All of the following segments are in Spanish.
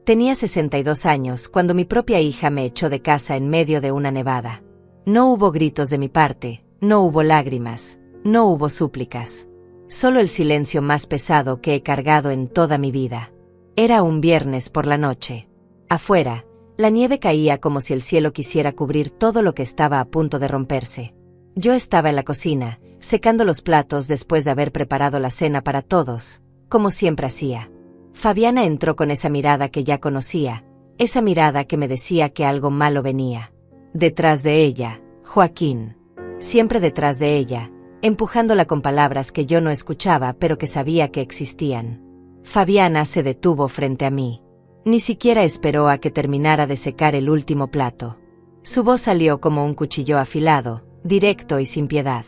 Tenía 62 años cuando mi propia hija me echó de casa en medio de una nevada. No hubo gritos de mi parte, no hubo lágrimas, no hubo súplicas. Solo el silencio más pesado que he cargado en toda mi vida. Era un viernes por la noche. Afuera, la nieve caía como si el cielo quisiera cubrir todo lo que estaba a punto de romperse. Yo estaba en la cocina, secando los platos después de haber preparado la cena para todos, como siempre hacía. Fabiana entró con esa mirada que ya conocía, esa mirada que me decía que algo malo venía. Detrás de ella, Joaquín. Siempre detrás de ella, empujándola con palabras que yo no escuchaba pero que sabía que existían. Fabiana se detuvo frente a mí. Ni siquiera esperó a que terminara de secar el último plato. Su voz salió como un cuchillo afilado, directo y sin piedad.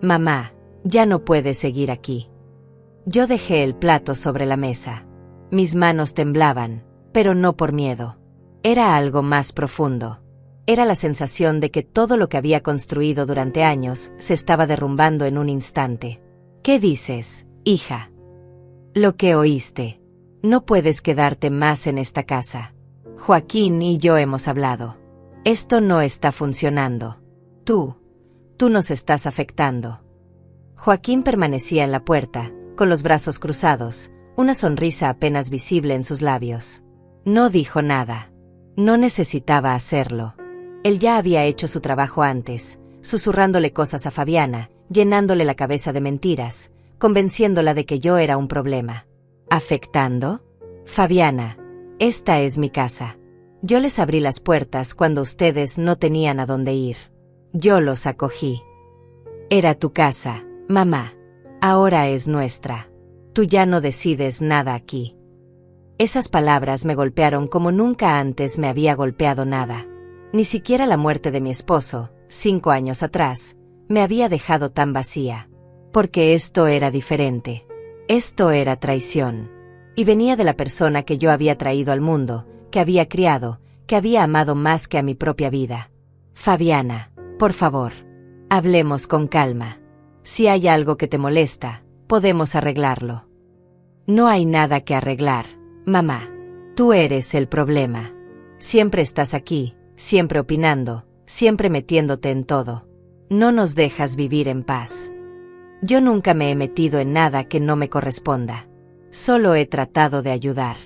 Mamá, ya no puedes seguir aquí. Yo dejé el plato sobre la mesa. Mis manos temblaban, pero no por miedo. Era algo más profundo. Era la sensación de que todo lo que había construido durante años se estaba derrumbando en un instante. ¿Qué dices, hija? Lo que oíste. No puedes quedarte más en esta casa. Joaquín y yo hemos hablado. Esto no está funcionando. Tú nos estás afectando. Joaquín permanecía en la puerta, con los brazos cruzados, una sonrisa apenas visible en sus labios. No dijo nada. No necesitaba hacerlo. Él ya había hecho su trabajo antes, susurrándole cosas a Fabiana, llenándole la cabeza de mentiras, convenciéndola de que yo era un problema. ¿Afectando? Fabiana, esta es mi casa. Yo les abrí las puertas cuando ustedes no tenían a dónde ir. Yo los acogí. Era tu casa, mamá. Ahora es nuestra. Tú ya no decides nada aquí. Esas palabras me golpearon como nunca antes me había golpeado nada. Ni siquiera la muerte de mi esposo, 5 años atrás, me había dejado tan vacía. Porque esto era diferente. Esto era traición. Y venía de la persona que yo había traído al mundo, que había criado, que había amado más que a mi propia vida. Fabiana, por favor, hablemos con calma. Si hay algo que te molesta, podemos arreglarlo. No hay nada que arreglar, mamá. Tú eres el problema. Siempre estás aquí, siempre opinando, siempre metiéndote en todo. No nos dejas vivir en paz. Yo nunca me he metido en nada que no me corresponda. Solo he tratado de ayudar.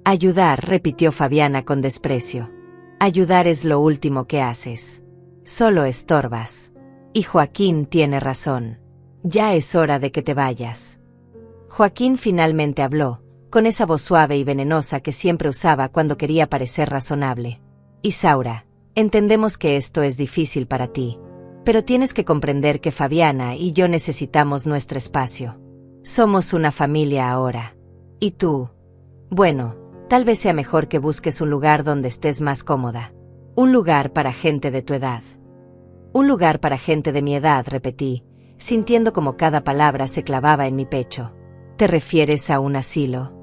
Ayudar, repitió Fabiana con desprecio. Ayudar es lo último que haces. Solo estorbas. Y Joaquín tiene razón. Ya es hora de que te vayas. Joaquín finalmente habló, con esa voz suave y venenosa que siempre usaba cuando quería parecer razonable. Isaura, entendemos que esto es difícil para ti. Pero tienes que comprender que Fabiana y yo necesitamos nuestro espacio. Somos una familia ahora. Y tú, bueno, tal vez sea mejor que busques un lugar donde estés más cómoda. Un lugar para gente de tu edad. Un lugar para gente de mi edad, repetí, sintiendo como cada palabra se clavaba en mi pecho. ¿Te refieres a un asilo?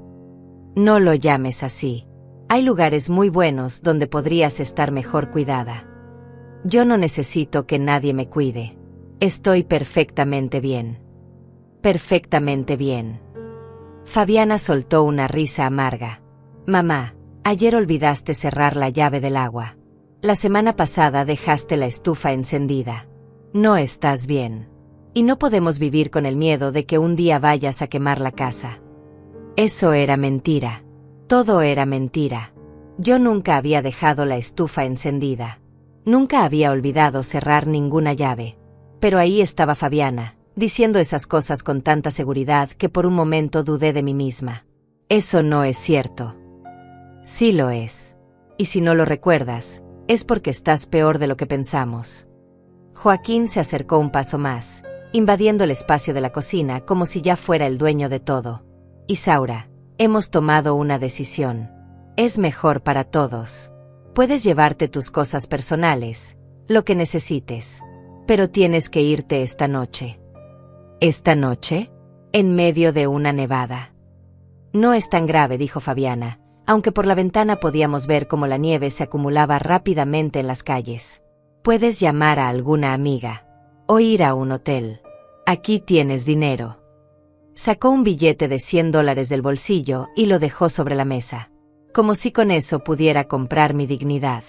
No lo llames así. Hay lugares muy buenos donde podrías estar mejor cuidada. Yo no necesito que nadie me cuide. Estoy perfectamente bien. Perfectamente bien. Fabiana soltó una risa amarga. Mamá, ayer olvidaste cerrar la llave del agua. La semana pasada dejaste la estufa encendida. No estás bien. Y no podemos vivir con el miedo de que un día vayas a quemar la casa. Eso era mentira. Todo era mentira. Yo nunca había dejado la estufa encendida. Nunca había olvidado cerrar ninguna llave. Pero ahí estaba Fabiana, diciendo esas cosas con tanta seguridad que por un momento dudé de mí misma. Eso no es cierto. Sí lo es. Y si no lo recuerdas, es porque estás peor de lo que pensamos. Joaquín se acercó un paso más, invadiendo el espacio de la cocina como si ya fuera el dueño de todo. Isaura, hemos tomado una decisión. Es mejor para todos. Puedes llevarte tus cosas personales, lo que necesites. Pero tienes que irte esta noche. ¿Esta noche? En medio de una nevada. No es tan grave, dijo Fabiana, aunque por la ventana podíamos ver cómo la nieve se acumulaba rápidamente en las calles. Puedes llamar a alguna amiga. O ir a un hotel. Aquí tienes dinero. Sacó un billete de $100 del bolsillo y lo dejó sobre la mesa. como si con eso pudiera comprar mi dignidad,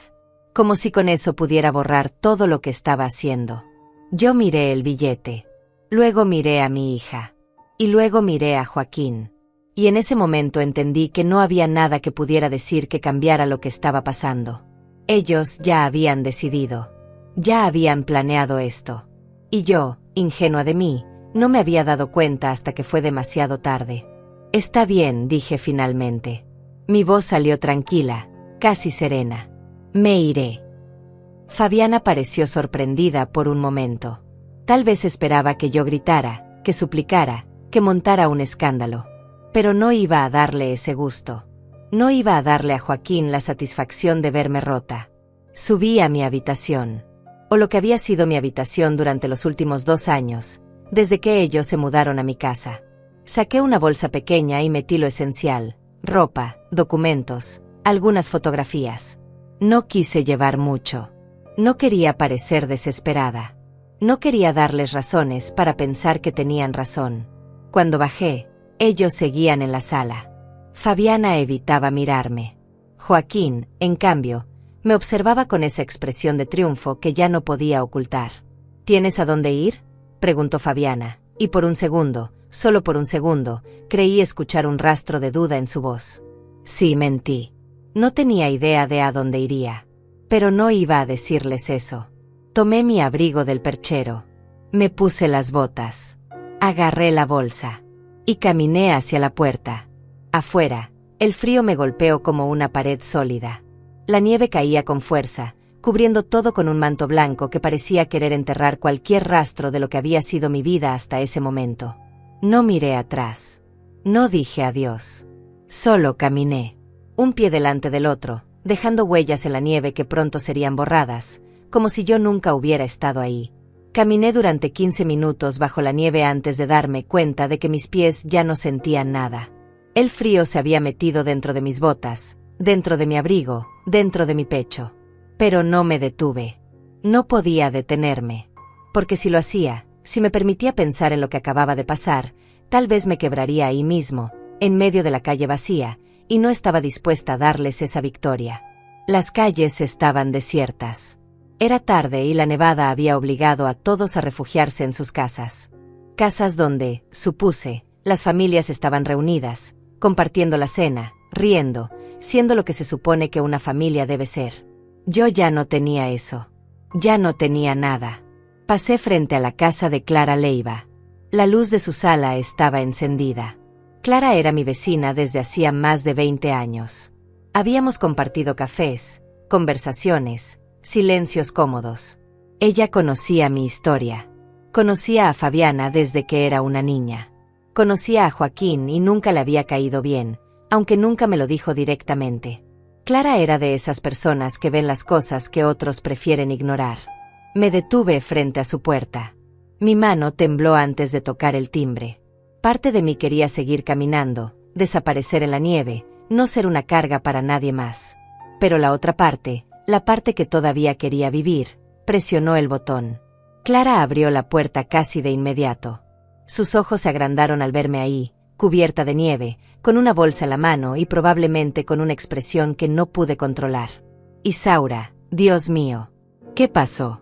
como si con eso pudiera borrar todo lo que estaba haciendo. Yo miré el billete, luego miré a mi hija, y luego miré a Joaquín, y en ese momento entendí que no había nada que pudiera decir que cambiara lo que estaba pasando. Ellos ya habían decidido, ya habían planeado esto, y yo, ingenua de mí, no me había dado cuenta hasta que fue demasiado tarde. Está bien, dije finalmente. Mi voz salió tranquila, casi serena. Me iré. Fabiana pareció sorprendida por un momento. Tal vez esperaba que yo gritara, que suplicara, que montara un escándalo. Pero no iba a darle ese gusto. No iba a darle a Joaquín la satisfacción de verme rota. Subí a mi habitación, o lo que había sido mi habitación durante los últimos 2 años, desde que ellos se mudaron a mi casa. Saqué una bolsa pequeña y metí lo esencial: ropa, documentos, algunas fotografías. No quise llevar mucho. No quería parecer desesperada. No quería darles razones para pensar que tenían razón. Cuando bajé, ellos seguían en la sala. Fabiana evitaba mirarme. Joaquín, en cambio, me observaba con esa expresión de triunfo que ya no podía ocultar. ¿Tienes a dónde ir?, preguntó Fabiana, y por un segundo, solo por un segundo, creí escuchar un rastro de duda en su voz. Sí, mentí. No tenía idea de a dónde iría. Pero no iba a decirles eso. Tomé mi abrigo del perchero. Me puse las botas. Agarré la bolsa. Y caminé hacia la puerta. Afuera, el frío me golpeó como una pared sólida. La nieve caía con fuerza, cubriendo todo con un manto blanco que parecía querer enterrar cualquier rastro de lo que había sido mi vida hasta ese momento. No miré atrás. No dije adiós. Solo caminé, un pie delante del otro, dejando huellas en la nieve que pronto serían borradas, como si yo nunca hubiera estado ahí. Caminé durante 15 minutos bajo la nieve antes de darme cuenta de que mis pies ya no sentían nada. El frío se había metido dentro de mis botas, dentro de mi abrigo, dentro de mi pecho. Pero no me detuve. No podía detenerme. Porque si lo hacía, si me permitía pensar en lo que acababa de pasar, tal vez me quebraría ahí mismo, en medio de la calle vacía, y no estaba dispuesta a darles esa victoria. Las calles estaban desiertas. Era tarde y la nevada había obligado a todos a refugiarse en sus casas. Casas donde, supuse, las familias estaban reunidas, compartiendo la cena, riendo, siendo lo que se supone que una familia debe ser. Yo ya no tenía eso. Ya no tenía nada. Pasé frente a la casa de Clara Leiva. La luz de su sala estaba encendida. Clara era mi vecina desde hacía más de 20 años. Habíamos compartido cafés, conversaciones, silencios cómodos. Ella conocía mi historia. Conocía a Fabiana desde que era una niña. Conocía a Joaquín y nunca le había caído bien, aunque nunca me lo dijo directamente. Clara era de esas personas que ven las cosas que otros prefieren ignorar. Me detuve frente a su puerta. Mi mano tembló antes de tocar el timbre. Parte de mí quería seguir caminando, desaparecer en la nieve, no ser una carga para nadie más. Pero la otra parte, la parte que todavía quería vivir, presionó el botón. Clara abrió la puerta casi de inmediato. Sus ojos se agrandaron al verme ahí, cubierta de nieve, con una bolsa en la mano y probablemente con una expresión que no pude controlar. Isaura, Dios mío, ¿qué pasó?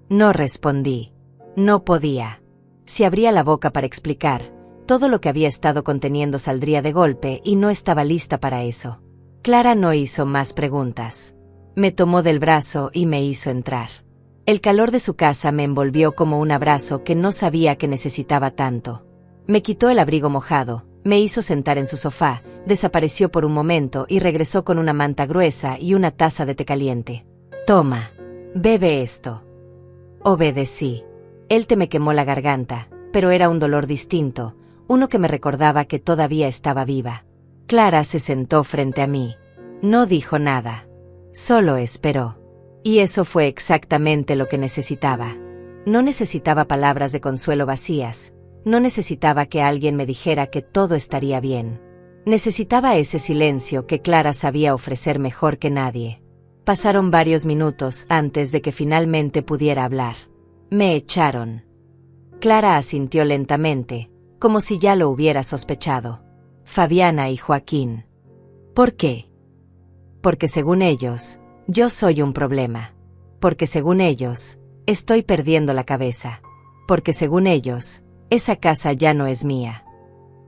No respondí. No podía. Si abría la boca para explicar, todo lo que había estado conteniendo saldría de golpe y no estaba lista para eso. Clara no hizo más preguntas. Me tomó del brazo y me hizo entrar. El calor de su casa me envolvió como un abrazo que no sabía que necesitaba tanto. Me quitó el abrigo mojado, me hizo sentar en su sofá, desapareció por un momento y regresó con una manta gruesa y una taza de té caliente. Toma, bebe esto. Obedecí. El té me quemó la garganta, pero era un dolor distinto, uno que me recordaba que todavía estaba viva. Clara se sentó frente a mí. No dijo nada. Solo esperó. Y eso fue exactamente lo que necesitaba. No necesitaba palabras de consuelo vacías. No necesitaba que alguien me dijera que todo estaría bien. Necesitaba ese silencio que Clara sabía ofrecer mejor que nadie. Pasaron varios minutos antes de que finalmente pudiera hablar. Me echaron. Clara asintió lentamente, como si ya lo hubiera sospechado. Fabiana y Joaquín. ¿Por qué? Porque según ellos, yo soy un problema. Porque según ellos, estoy perdiendo la cabeza. Porque según ellos, esa casa ya no es mía.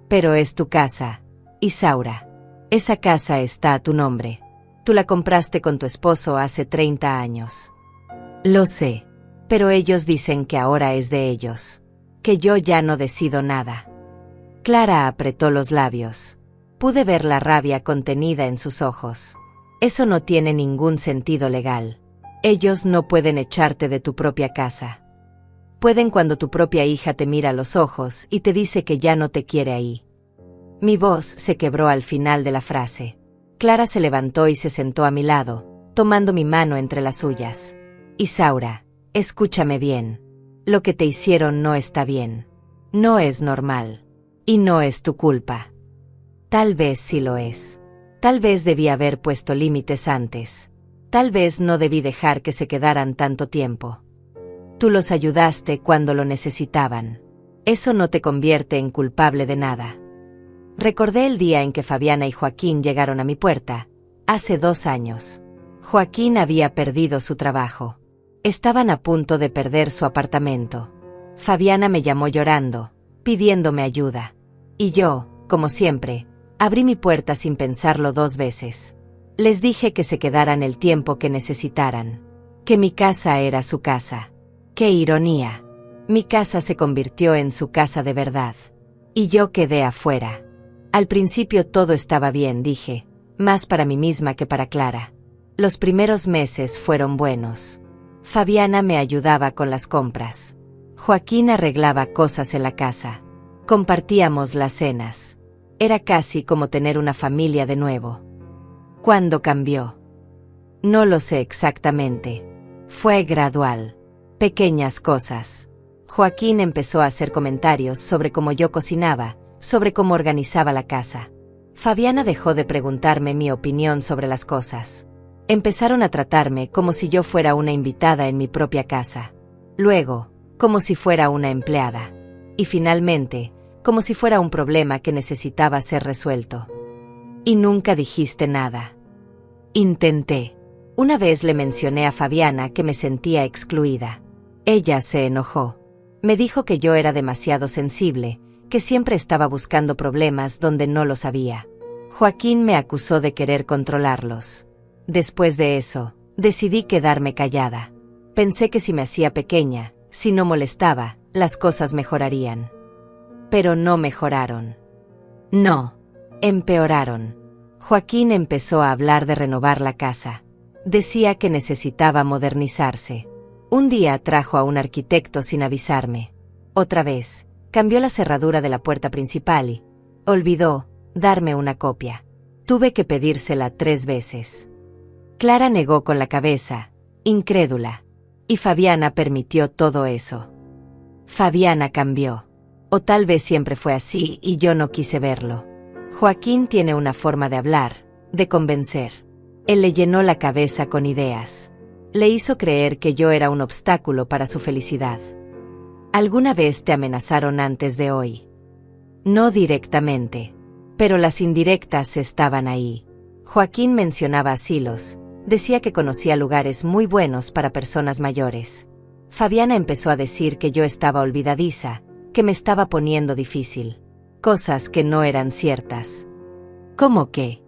Pero es tu casa, Isaura. Esa casa está a tu nombre. Tú la compraste con tu esposo hace 30 años. Lo sé, pero ellos dicen que ahora es de ellos. Que yo ya no decido nada. Clara apretó los labios. Pude ver la rabia contenida en sus ojos. Eso no tiene ningún sentido legal. Ellos no pueden echarte de tu propia casa. Pueden cuando tu propia hija te mira a los ojos y te dice que ya no te quiere ahí. Mi voz se quebró al final de la frase. Clara se levantó y se sentó a mi lado, tomando mi mano entre las suyas. Isaura, escúchame bien. Lo que te hicieron no está bien. No es normal. Y no es tu culpa. Tal vez sí lo es. Tal vez debí haber puesto límites antes. Tal vez no debí dejar que se quedaran tanto tiempo. Tú los ayudaste cuando lo necesitaban. Eso no te convierte en culpable de nada. Recordé el día en que Fabiana y Joaquín llegaron a mi puerta, hace 2 años. Joaquín había perdido su trabajo. Estaban a punto de perder su apartamento. Fabiana me llamó llorando, pidiéndome ayuda. Y yo, como siempre, abrí mi puerta sin pensarlo 2 veces. Les dije que se quedaran el tiempo que necesitaran. Que mi casa era su casa. ¡Qué ironía! Mi casa se convirtió en su casa de verdad. Y yo quedé afuera. Al principio todo estaba bien, dije, más para mí misma que para Clara. Los primeros meses fueron buenos. Fabiana me ayudaba con las compras. Joaquín arreglaba cosas en la casa. Compartíamos las cenas. Era casi como tener una familia de nuevo. ¿Cuándo cambió? No lo sé exactamente. Fue gradual. Pequeñas cosas. Joaquín empezó a hacer comentarios sobre cómo yo cocinaba, sobre cómo organizaba la casa. Fabiana dejó de preguntarme mi opinión sobre las cosas. Empezaron a tratarme como si yo fuera una invitada en mi propia casa. Luego, como si fuera una empleada. Y finalmente, como si fuera un problema que necesitaba ser resuelto. Y nunca dijiste nada. Intenté. Una vez le mencioné a Fabiana que me sentía excluida. Ella se enojó. Me dijo que yo era demasiado sensible, que siempre estaba buscando problemas donde no los había. Joaquín me acusó de querer controlarlos. Después de eso, decidí quedarme callada. Pensé que si me hacía pequeña, si no molestaba, las cosas mejorarían. Pero no mejoraron. No, empeoraron. Joaquín empezó a hablar de renovar la casa. Decía que necesitaba modernizarse. Un día trajo a un arquitecto sin avisarme. Otra vez, cambió la cerradura de la puerta principal y olvidó darme una copia. Tuve que pedírsela 3 veces. Clara negó con la cabeza, incrédula. Y Fabiana permitió todo eso. Fabiana cambió. O tal vez siempre fue así y yo no quise verlo. Joaquín tiene una forma de hablar, de convencer. Él le llenó la cabeza con ideas. Le hizo creer que yo era un obstáculo para su felicidad. ¿Alguna vez te amenazaron antes de hoy? No directamente. Pero las indirectas estaban ahí. Joaquín mencionaba asilos. Decía que conocía lugares muy buenos para personas mayores. Fabiana empezó a decir que yo estaba olvidadiza, que me estaba poniendo difícil. Cosas que no eran ciertas. ¿Cómo qué?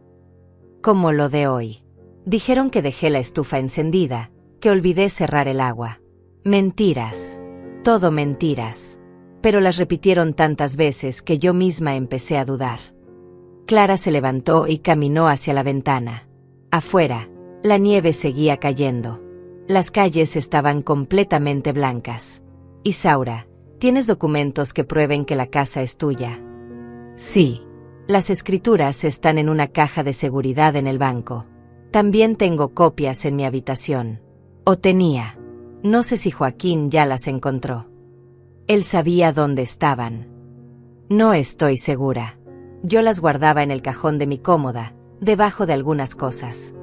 Como lo de hoy. Dijeron que dejé la estufa encendida, que olvidé cerrar el agua. Mentiras. Todo mentiras. Pero las repitieron tantas veces que yo misma empecé a dudar. Clara se levantó y caminó hacia la ventana. Afuera, la nieve seguía cayendo. Las calles estaban completamente blancas. Isaura, ¿tienes documentos que prueben que la casa es tuya? Sí. Las escrituras están en una caja de seguridad en el banco. También tengo copias en mi habitación. O tenía. No sé si Joaquín ya las encontró. Él sabía dónde estaban. No estoy segura. Yo las guardaba en el cajón de mi cómoda, debajo de algunas cosas.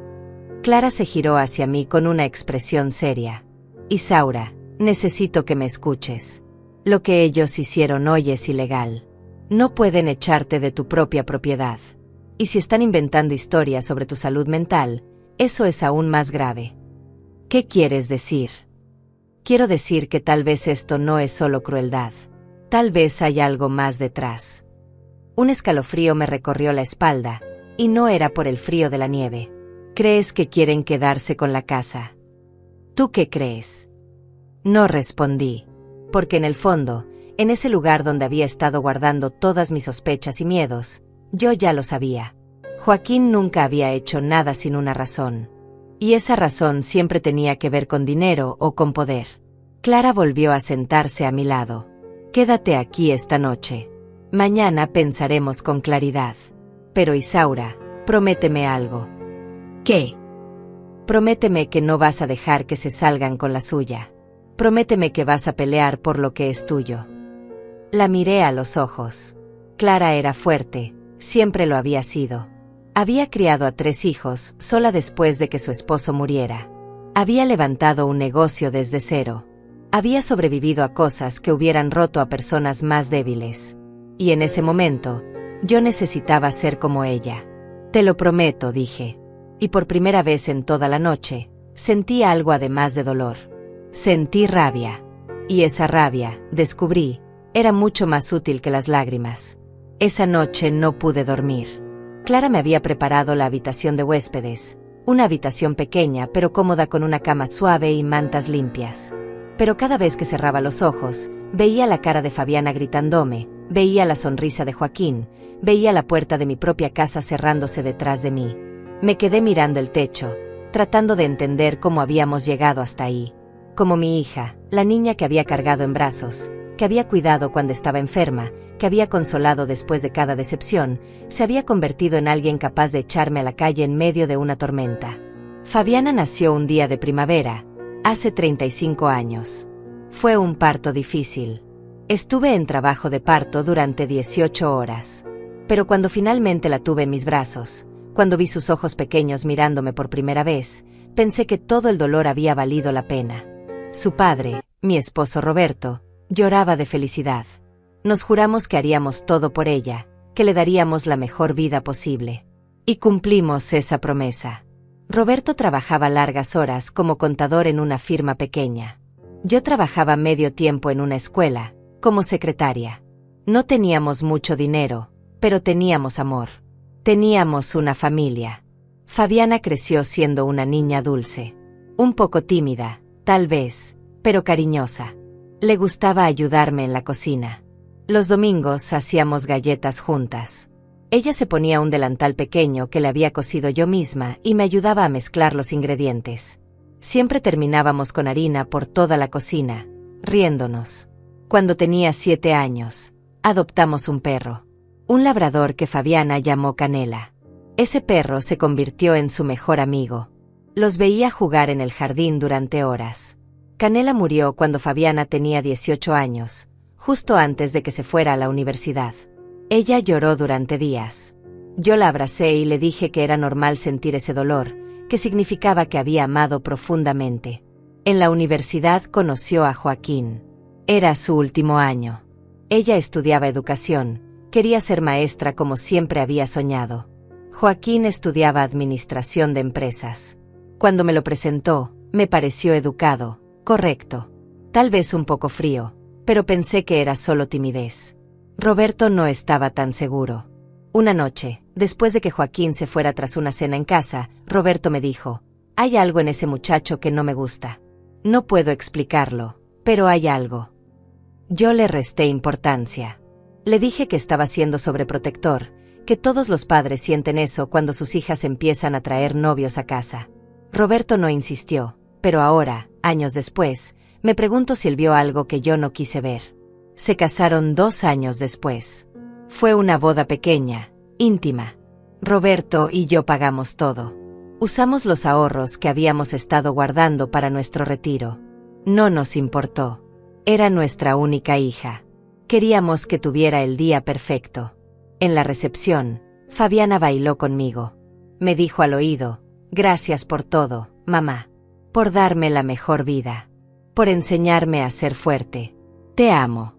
Clara se giró hacia mí con una expresión seria. Isaura, necesito que me escuches. Lo que ellos hicieron hoy es ilegal. No pueden echarte de tu propia propiedad. Y si están inventando historias sobre tu salud mental, Eso es aún más grave. ¿Qué quieres decir? Quiero decir que tal vez esto no es solo crueldad. Tal vez hay algo más detrás. Un escalofrío me recorrió la espalda, y no era por el frío de la nieve. ¿Crees que quieren quedarse con la casa? ¿Tú qué crees? No respondí, porque en el fondo, en ese lugar donde había estado guardando todas mis sospechas y miedos, yo ya lo sabía. Joaquín nunca había hecho nada sin una razón. Y esa razón siempre tenía que ver con dinero o con poder. Clara volvió a sentarse a mi lado. Quédate aquí esta noche. Mañana pensaremos con claridad. Pero Isaura, prométeme algo. ¿Qué? Prométeme que no vas a dejar que se salgan con la suya. Prométeme que vas a pelear por lo que es tuyo. La miré a los ojos. Clara era fuerte, siempre lo había sido. Había criado a 3 hijos sola después de que su esposo muriera. Había levantado un negocio desde cero. Había sobrevivido a cosas que hubieran roto a personas más débiles. Y en ese momento, yo necesitaba ser como ella. Te lo prometo, dije. Y por primera vez en toda la noche, sentí algo además de dolor. Sentí rabia. Y esa rabia, descubrí, era mucho más útil que las lágrimas. Esa noche no pude dormir. Clara me había preparado la habitación de huéspedes, una habitación pequeña pero cómoda con una cama suave y mantas limpias. Pero cada vez que cerraba los ojos, veía la cara de Fabiana gritándome, veía la sonrisa de Joaquín, veía la puerta de mi propia casa cerrándose detrás de mí. Me quedé mirando el techo, tratando de entender cómo habíamos llegado hasta ahí. Como mi hija, la niña que había cargado en brazos, que había cuidado cuando estaba enferma, que había consolado después de cada decepción, se había convertido en alguien capaz de echarme a la calle en medio de una tormenta. Fabiana nació un día de primavera, hace 35 años. Fue un parto difícil. Estuve en trabajo de parto durante 18 horas. Pero cuando finalmente la tuve en mis brazos, cuando vi sus ojos pequeños mirándome por primera vez, pensé que todo el dolor había valido la pena. Su padre, mi esposo Roberto, lloraba de felicidad. Nos juramos que haríamos todo por ella, que le daríamos la mejor vida posible. Y cumplimos esa promesa. Roberto trabajaba largas horas como contador en una firma pequeña. Yo trabajaba medio tiempo en una escuela, como secretaria. No teníamos mucho dinero, pero teníamos amor. Teníamos una familia. Fabiana creció siendo una niña dulce. Un poco tímida, tal vez, pero cariñosa. Le gustaba ayudarme en la cocina. Los domingos hacíamos galletas juntas. Ella se ponía un delantal pequeño que le había cosido yo misma y me ayudaba a mezclar los ingredientes. Siempre terminábamos con harina por toda la cocina, riéndonos. Cuando tenía 7 años, adoptamos un perro. Un labrador que Fabiana llamó Canela. Ese perro se convirtió en su mejor amigo. Los veía jugar en el jardín durante horas. Canela murió cuando Fabiana tenía 18 años, justo antes de que se fuera a la universidad. Ella lloró durante días. Yo la abracé y le dije que era normal sentir ese dolor, que significaba que había amado profundamente. En la universidad conoció a Joaquín. Era su último año. Ella estudiaba educación, quería ser maestra como siempre había soñado. Joaquín estudiaba administración de empresas. Cuando me lo presentó, me pareció educado, correcto. Tal vez un poco frío, pero pensé que era solo timidez. Roberto no estaba tan seguro. Una noche, después de que Joaquín se fuera tras una cena en casa, Roberto me dijo: «Hay algo en ese muchacho que no me gusta. No puedo explicarlo, pero hay algo». Yo le resté importancia. Le dije que estaba siendo sobreprotector, que todos los padres sienten eso cuando sus hijas empiezan a traer novios a casa. Roberto no insistió, pero ahora, años después, me pregunto si él vio algo que yo no quise ver. Se casaron 2 años después. Fue una boda pequeña, íntima. Roberto y yo pagamos todo. Usamos los ahorros que habíamos estado guardando para nuestro retiro. No nos importó. Era nuestra única hija. Queríamos que tuviera el día perfecto. En la recepción, Fabiana bailó conmigo. Me dijo al oído: «Gracias por todo, mamá. Por darme la mejor vida. Por enseñarme a ser fuerte. Te amo».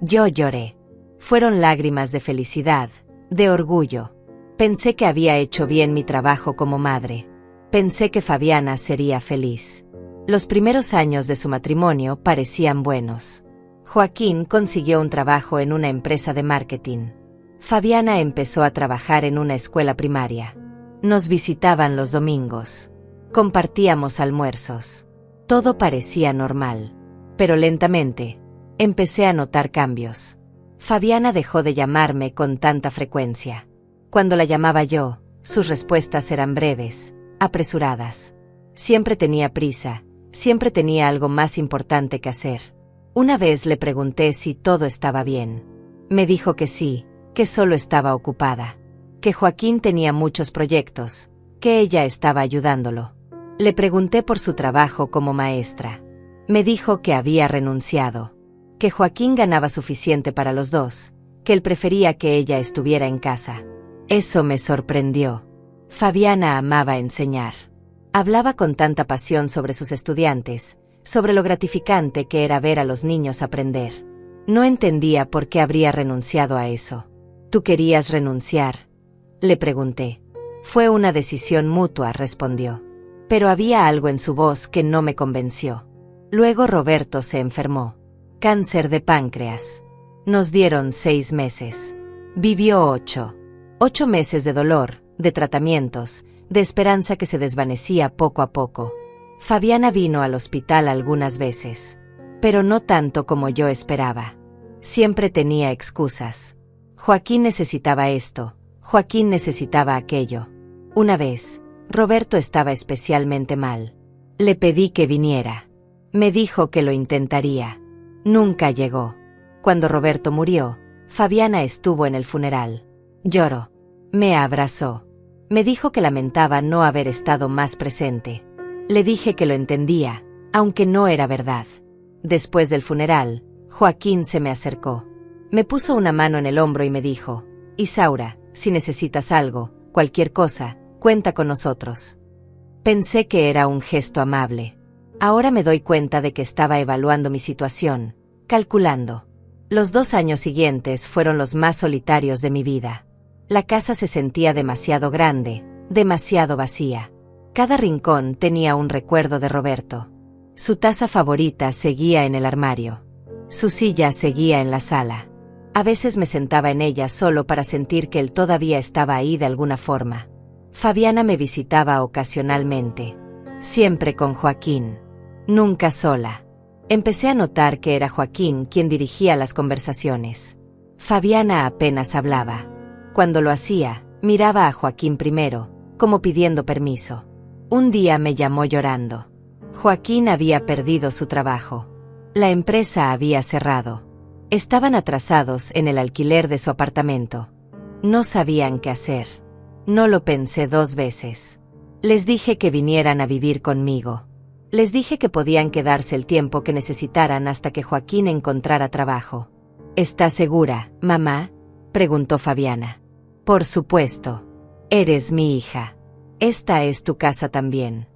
Yo lloré. Fueron lágrimas de felicidad, de orgullo. Pensé que había hecho bien mi trabajo como madre. Pensé que Fabiana sería feliz. Los primeros años de su matrimonio parecían buenos. Joaquín consiguió un trabajo en una empresa de marketing. Fabiana empezó a trabajar en una escuela primaria. Nos visitaban los domingos. Compartíamos almuerzos. Todo parecía normal. Pero lentamente, empecé a notar cambios. Fabiana dejó de llamarme con tanta frecuencia. Cuando la llamaba yo, sus respuestas eran breves, apresuradas. Siempre tenía prisa, siempre tenía algo más importante que hacer. Una vez le pregunté si todo estaba bien. Me dijo que sí, que solo estaba ocupada, que Joaquín tenía muchos proyectos, que ella estaba ayudándolo. Le pregunté por su trabajo como maestra. Me dijo que había renunciado, que Joaquín ganaba suficiente para los dos, que él prefería que ella estuviera en casa. Eso me sorprendió. Fabiana amaba enseñar. Hablaba con tanta pasión sobre sus estudiantes, sobre lo gratificante que era ver a los niños aprender. No entendía por qué habría renunciado a eso. ¿Tú querías renunciar?, le pregunté. Fue una decisión mutua, respondió. Pero había algo en su voz que no me convenció. Luego Roberto se enfermó. Cáncer de páncreas. Nos dieron 6 meses. Vivió 8. 8 meses de dolor, de tratamientos, de esperanza que se desvanecía poco a poco. Fabiana vino al hospital algunas veces, pero no tanto como yo esperaba. Siempre tenía excusas. Joaquín necesitaba esto, Joaquín necesitaba aquello. Una vez, Roberto estaba especialmente mal. Le pedí que viniera. Me dijo que lo intentaría. Nunca llegó. Cuando Roberto murió, Fabiana estuvo en el funeral. Lloró. Me abrazó. Me dijo que lamentaba no haber estado más presente. Le dije que lo entendía, aunque no era verdad. Después del funeral, Joaquín se me acercó. Me puso una mano en el hombro y me dijo: Isaura, si necesitas algo, cualquier cosa, cuenta con nosotros. Pensé que era un gesto amable. Ahora me doy cuenta de que estaba evaluando mi situación, calculando. Los 2 años siguientes fueron los más solitarios de mi vida. La casa se sentía demasiado grande, demasiado vacía. Cada rincón tenía un recuerdo de Roberto. Su taza favorita seguía en el armario. Su silla seguía en la sala. A veces me sentaba en ella solo para sentir que él todavía estaba ahí de alguna forma. Fabiana me visitaba ocasionalmente. Siempre con Joaquín. Nunca sola. Empecé a notar que era Joaquín quien dirigía las conversaciones. Fabiana apenas hablaba. Cuando lo hacía, miraba a Joaquín primero, como pidiendo permiso. Un día me llamó llorando. Joaquín había perdido su trabajo. La empresa había cerrado. Estaban atrasados en el alquiler de su apartamento. No sabían qué hacer. No lo pensé 2 veces. Les dije que vinieran a vivir conmigo. Les dije que podían quedarse el tiempo que necesitaran hasta que Joaquín encontrara trabajo. ¿Estás segura, mamá?, preguntó Fabiana. Por supuesto. Eres mi hija. Esta es tu casa también.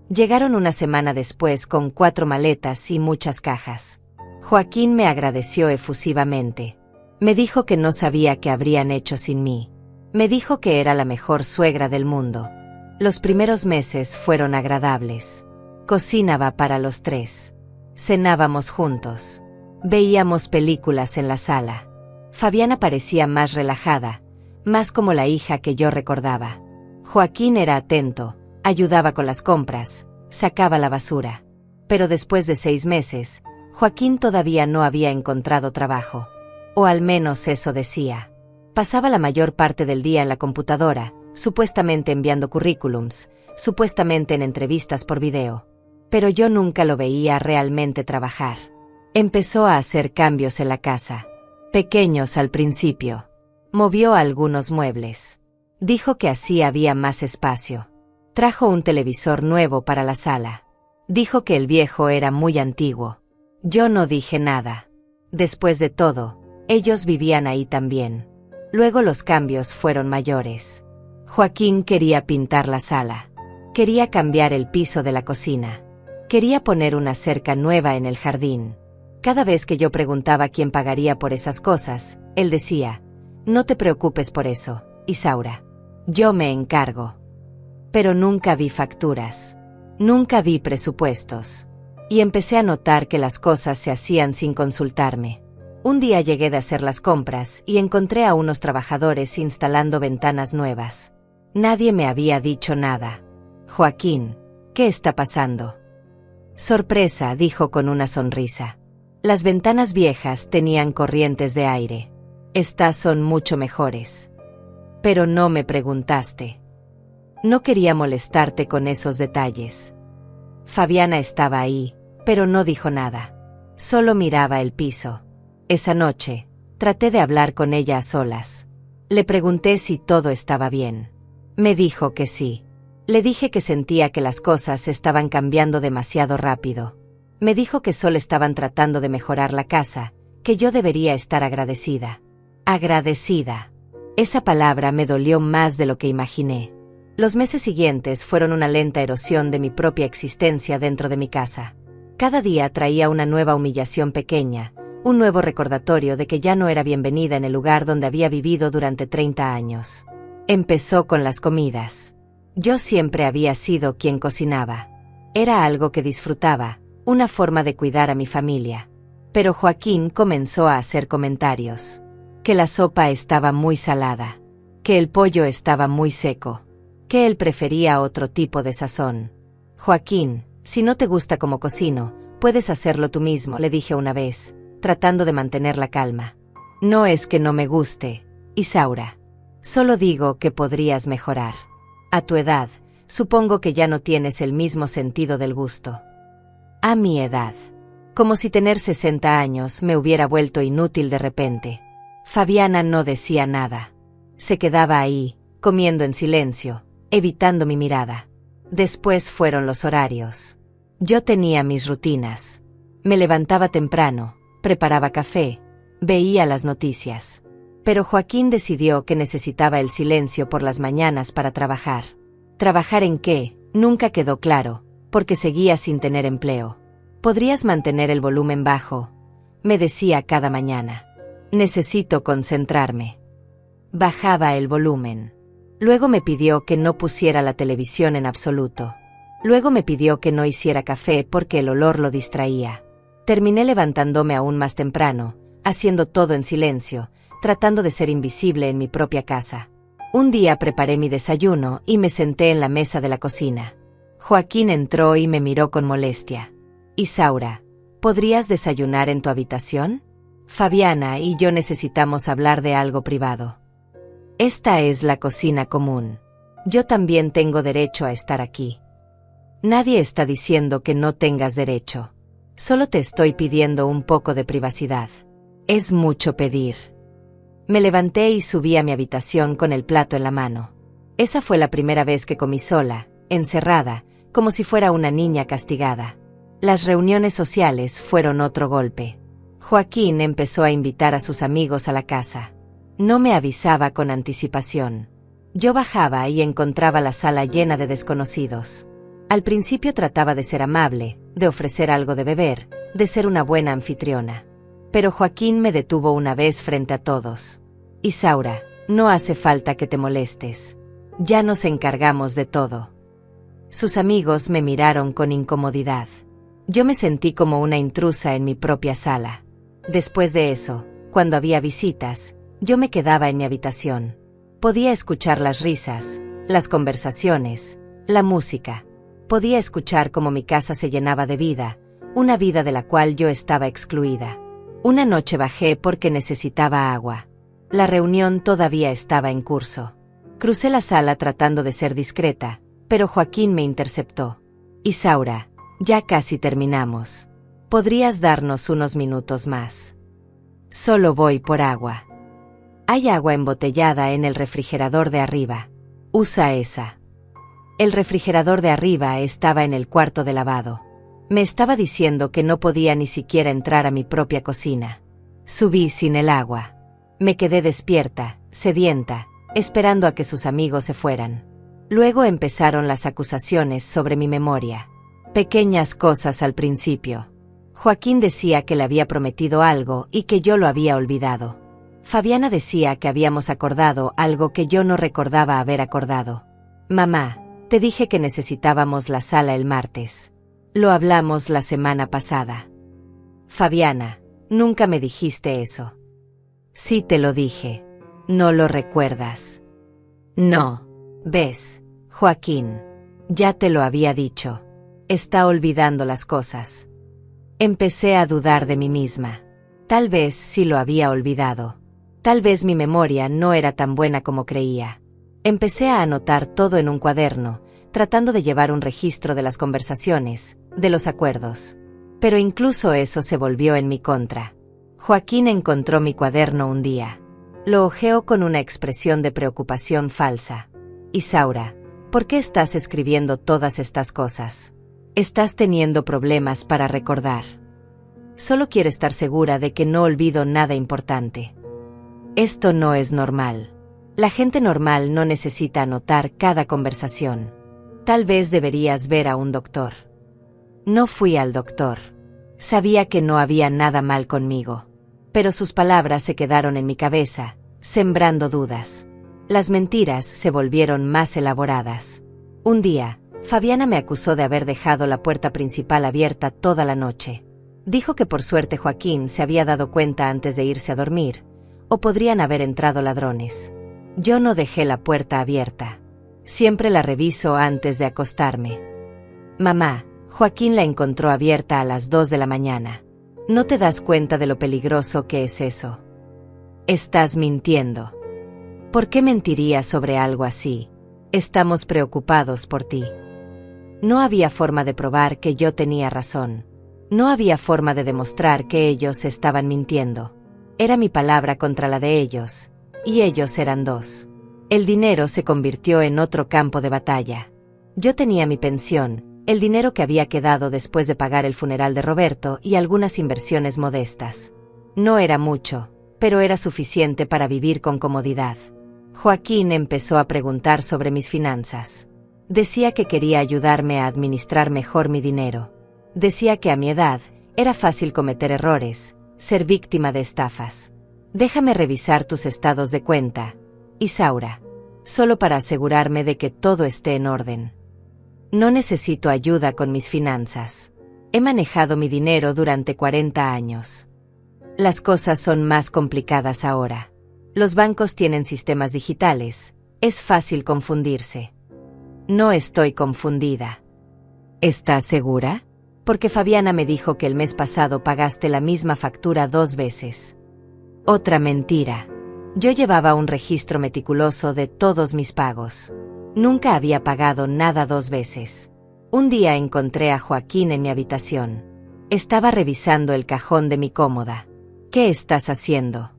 Llegaron una semana después con 4 maletas y muchas cajas. Joaquín me agradeció efusivamente. Me dijo que no sabía qué habrían hecho sin mí. Me dijo que era la mejor suegra del mundo. Los primeros meses fueron agradables. Cocinaba para los 3. Cenábamos juntos. Veíamos películas en la sala. Fabiana parecía más relajada, más como la hija que yo recordaba. Joaquín era atento, ayudaba con las compras, sacaba la basura. Pero después de 6 meses, Joaquín todavía no había encontrado trabajo. O al menos eso decía. Pasaba la mayor parte del día en la computadora, supuestamente enviando currículums, supuestamente en entrevistas por video. Pero yo nunca lo veía realmente trabajar. Empezó a hacer cambios en la casa. Pequeños al principio. Movió algunos muebles. Dijo que así había más espacio. Trajo un televisor nuevo para la sala. Dijo que el viejo era muy antiguo. Yo no dije nada. Después de todo, ellos vivían ahí también. Luego los cambios fueron mayores. Joaquín quería pintar la sala. Quería cambiar el piso de la cocina. Quería poner una cerca nueva en el jardín. Cada vez que yo preguntaba quién pagaría por esas cosas, él decía: no te preocupes por eso, Isaura. Yo me encargo. Pero nunca vi facturas. Nunca vi presupuestos. Y empecé a notar que las cosas se hacían sin consultarme. Un día llegué de hacer las compras y encontré a unos trabajadores instalando ventanas nuevas. Nadie me había dicho nada. Joaquín, ¿qué está pasando? Sorpresa, dijo con una sonrisa. Las ventanas viejas tenían corrientes de aire. Estas son mucho mejores. Pero no me preguntaste. No quería molestarte con esos detalles. Fabiana estaba ahí, pero no dijo nada. Solo miraba el piso. Esa noche, traté de hablar con ella a solas. Le pregunté si todo estaba bien. Me dijo que sí. Le dije que sentía que las cosas estaban cambiando demasiado rápido. Me dijo que solo estaban tratando de mejorar la casa, que yo debería estar agradecida. Agradecida. Esa palabra me dolió más de lo que imaginé. Los meses siguientes fueron una lenta erosión de mi propia existencia dentro de mi casa. Cada día traía una nueva humillación pequeña, un nuevo recordatorio de que ya no era bienvenida en el lugar donde había vivido durante 30 años. Empezó con las comidas. Yo siempre había sido quien cocinaba. Era algo que disfrutaba, una forma de cuidar a mi familia. Pero Joaquín comenzó a hacer comentarios. Que la sopa estaba muy salada. Que el pollo estaba muy seco. Que él prefería otro tipo de sazón. Joaquín, si no te gusta como cocino, puedes hacerlo tú mismo, le dije una vez, tratando de mantener la calma. No es que no me guste, Isaura. Solo digo que podrías mejorar. A tu edad, supongo que ya no tienes el mismo sentido del gusto. A mi edad. Como si tener 60 años me hubiera vuelto inútil de repente. Fabiana no decía nada. Se quedaba ahí, comiendo en silencio, evitando mi mirada. Después fueron los horarios. Yo tenía mis rutinas. Me levantaba temprano, preparaba café, veía las noticias. Pero Joaquín decidió que necesitaba el silencio por las mañanas para trabajar. ¿Trabajar en qué? Nunca quedó claro, porque seguía sin tener empleo. ¿Podrías mantener el volumen bajo?, me decía cada mañana. Necesito concentrarme. Bajaba el volumen. Luego me pidió que no pusiera la televisión en absoluto. Luego me pidió que no hiciera café porque el olor lo distraía. Terminé levantándome aún más temprano, haciendo todo en silencio, tratando de ser invisible en mi propia casa. Un día preparé mi desayuno y me senté en la mesa de la cocina. Joaquín entró y me miró con molestia. Isaura, ¿podrías desayunar en tu habitación? Fabiana y yo necesitamos hablar de algo privado. Esta es la cocina común. Yo también tengo derecho a estar aquí. Nadie está diciendo que no tengas derecho. Solo te estoy pidiendo un poco de privacidad. Es mucho pedir. Me levanté y subí a mi habitación con el plato en la mano. Esa fue la primera vez que comí sola, encerrada, como si fuera una niña castigada. Las reuniones sociales fueron otro golpe. Joaquín empezó a invitar a sus amigos a la casa. No me avisaba con anticipación. Yo bajaba y encontraba la sala llena de desconocidos. Al principio trataba de ser amable, de ofrecer algo de beber, de ser una buena anfitriona. Pero Joaquín me detuvo una vez frente a todos. Isaura, no hace falta que te molestes. Ya nos encargamos de todo. Sus amigos me miraron con incomodidad. Yo me sentí como una intrusa en mi propia sala. Después de eso, cuando había visitas, yo me quedaba en mi habitación. Podía escuchar las risas, las conversaciones, la música. Podía escuchar cómo mi casa se llenaba de vida, una vida de la cual yo estaba excluida. Una noche bajé porque necesitaba agua. La reunión todavía estaba en curso. Crucé la sala tratando de ser discreta, pero Joaquín me interceptó. Isaura, ya casi terminamos. ¿Podrías darnos unos minutos más? Solo voy por agua. Hay agua embotellada en el refrigerador de arriba. Usa esa. El refrigerador de arriba estaba en el cuarto de lavado. Me estaba diciendo que no podía ni siquiera entrar a mi propia cocina. Subí sin el agua. Me quedé despierta, sedienta, esperando a que sus amigos se fueran. Luego empezaron las acusaciones sobre mi memoria. Pequeñas cosas al principio. Joaquín decía que le había prometido algo y que yo lo había olvidado. Fabiana decía que habíamos acordado algo que yo no recordaba haber acordado. Mamá, Te dije que necesitábamos la sala el martes. Lo hablamos la semana pasada. Fabiana, nunca me dijiste eso. Sí te lo dije. ¿No lo recuerdas? No. ¿Ves, Joaquín? Ya te lo había dicho. Está olvidando las cosas. Empecé a dudar de mí misma. Tal vez sí lo había olvidado. Tal vez mi memoria no era tan buena como creía. Empecé a anotar todo en un cuaderno, tratando de llevar un registro de las conversaciones, de los acuerdos. Pero incluso eso se volvió en mi contra. Joaquín encontró mi cuaderno un día. Lo hojeó con una expresión de preocupación falsa. Isaura, ¿por qué estás escribiendo todas estas cosas? Estás teniendo problemas para recordar. Solo quiero estar segura de que no olvido nada importante. Esto no es normal. La gente normal no necesita anotar cada conversación. Tal vez deberías ver a un doctor. No fui al doctor. Sabía que no había nada mal conmigo. Pero sus palabras se quedaron en mi cabeza, sembrando dudas. Las mentiras se volvieron más elaboradas. Un día, Fabiana me acusó de haber dejado la puerta principal abierta toda la noche. Dijo que por suerte Joaquín se había dado cuenta antes de irse a dormir, o podrían haber entrado ladrones. Yo no dejé la puerta abierta. Siempre la reviso antes de acostarme. Mamá, Joaquín la encontró abierta a las 2 de la mañana. ¿No te das cuenta de lo peligroso que es eso? Estás mintiendo. ¿Por qué mentiría sobre algo así? Estamos preocupados por ti. No había forma de probar que yo tenía razón. No había forma de demostrar que ellos estaban mintiendo. Era mi palabra contra la de ellos, y ellos eran dos. El dinero se convirtió en otro campo de batalla. Yo tenía mi pensión, el dinero que había quedado después de pagar el funeral de Roberto y algunas inversiones modestas. No era mucho, pero era suficiente para vivir con comodidad. Joaquín empezó a preguntar sobre mis finanzas. Decía que quería ayudarme a administrar mejor mi dinero. Decía que a mi edad era fácil cometer errores, ser víctima de estafas. Déjame revisar tus estados de cuenta, Isaura, solo para asegurarme de que todo esté en orden. No necesito ayuda con mis finanzas. He manejado mi dinero durante 40 años. Las cosas son más complicadas ahora. Los bancos tienen sistemas digitales. Es fácil confundirse. No estoy confundida. ¿Estás segura? Porque Fabiana me dijo que el mes pasado pagaste la misma factura 2 veces. Otra mentira. Yo llevaba un registro meticuloso de todos mis pagos. Nunca había pagado nada 2 veces. Un día encontré a Joaquín en mi habitación. Estaba revisando el cajón de mi cómoda. ¿Qué estás haciendo?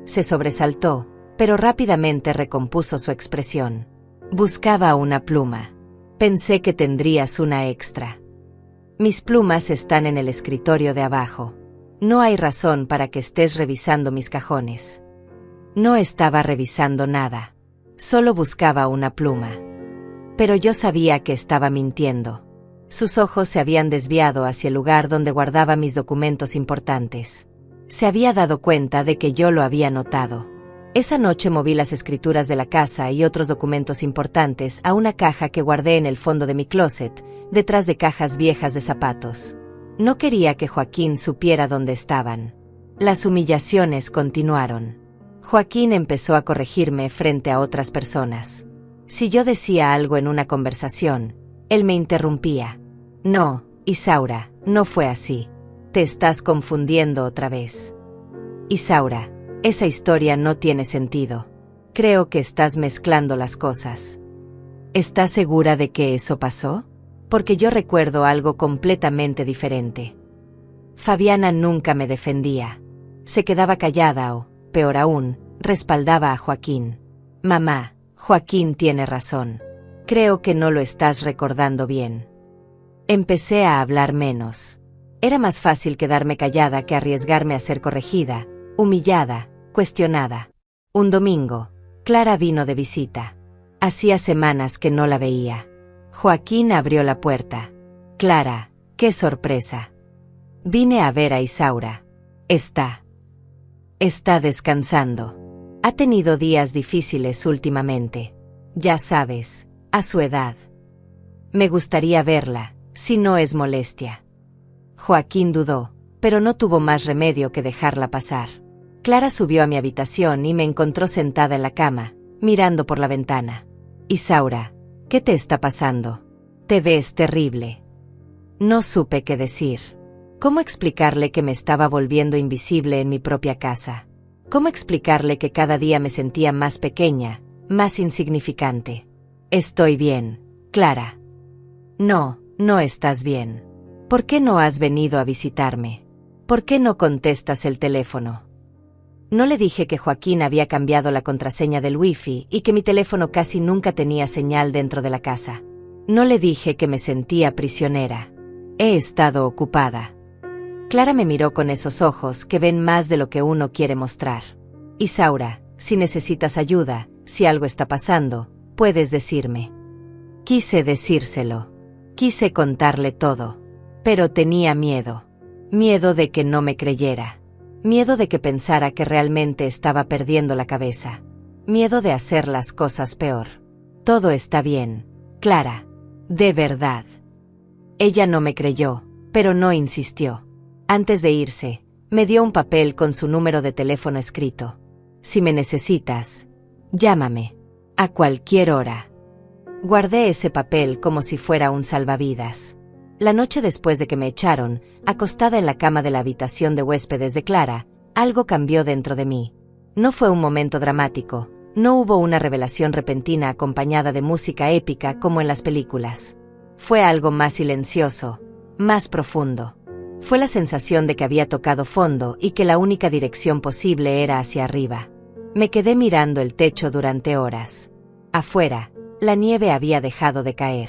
Se sobresaltó, pero rápidamente recompuso su expresión. Buscaba una pluma. Pensé que tendrías una extra. Mis plumas están en el escritorio de abajo. No hay razón para que estés revisando mis cajones. No estaba revisando nada. Solo buscaba una pluma. Pero yo sabía que estaba mintiendo. Sus ojos se habían desviado hacia el lugar donde guardaba mis documentos importantes. Se había dado cuenta de que yo lo había notado. Esa noche moví las escrituras de la casa y otros documentos importantes a una caja que guardé en el fondo de mi closet, detrás de cajas viejas de zapatos. No quería que Joaquín supiera dónde estaban. Las humillaciones continuaron. Joaquín empezó a corregirme frente a otras personas. Si yo decía algo en una conversación, él me interrumpía. No, Isaura, no fue así. Te estás confundiendo otra vez. Isaura, esa historia no tiene sentido. Creo que estás mezclando las cosas. ¿Estás segura de que eso pasó? Porque yo recuerdo algo completamente diferente. Fabiana nunca me defendía. Se quedaba callada o, peor aún, respaldaba a Joaquín. Mamá, Joaquín tiene razón. Creo que no lo estás recordando bien. Empecé a hablar menos. Era más fácil quedarme callada que arriesgarme a ser corregida, humillada, cuestionada. Un domingo, Clara vino de visita. Hacía semanas que no la veía. Joaquín abrió la puerta. Clara, qué sorpresa. Vine a ver a Isaura. Está descansando. Ha tenido días difíciles últimamente. Ya sabes, A su edad. Me gustaría verla, si no es molestia. Joaquín dudó, pero no tuvo más remedio que dejarla pasar. Clara subió a mi habitación y me encontró sentada en la cama, mirando por la ventana. Isaura, ¿qué te está pasando? Te ves terrible. No supe qué decir. ¿Cómo explicarle que me estaba volviendo invisible en mi propia casa? ¿Cómo explicarle que cada día me sentía más pequeña, más insignificante? Estoy bien, Clara. No, no estás bien. ¿Por qué no has venido a visitarme? ¿Por qué no contestas el teléfono? No le dije que Joaquín había cambiado la contraseña del wifi y que mi teléfono casi nunca tenía señal dentro de la casa. No le dije que me sentía prisionera. He estado ocupada. Clara me miró con esos ojos que ven más de lo que uno quiere mostrar. Isaura, si necesitas ayuda, si algo está pasando, puedes decirme. Quise decírselo. Quise contarle todo. Pero tenía miedo. Miedo de que no me creyera. Miedo de que pensara que realmente estaba perdiendo la cabeza. Miedo de hacer las cosas peor. Todo está bien, Clara. De verdad. Ella no me creyó, pero no insistió. Antes de irse, me dio un papel con su número de teléfono escrito. Si me necesitas, llámame. A cualquier hora. Guardé ese papel como si fuera un salvavidas. La noche después de que me echaron, acostada en la cama de la habitación de huéspedes de Clara, algo cambió dentro de mí. No fue un momento dramático, no hubo una revelación repentina acompañada de música épica como en las películas. Fue algo más silencioso, más profundo. Fue la sensación de que había tocado fondo y que la única dirección posible era hacia arriba. Me quedé mirando el techo durante horas. Afuera, la nieve había dejado de caer.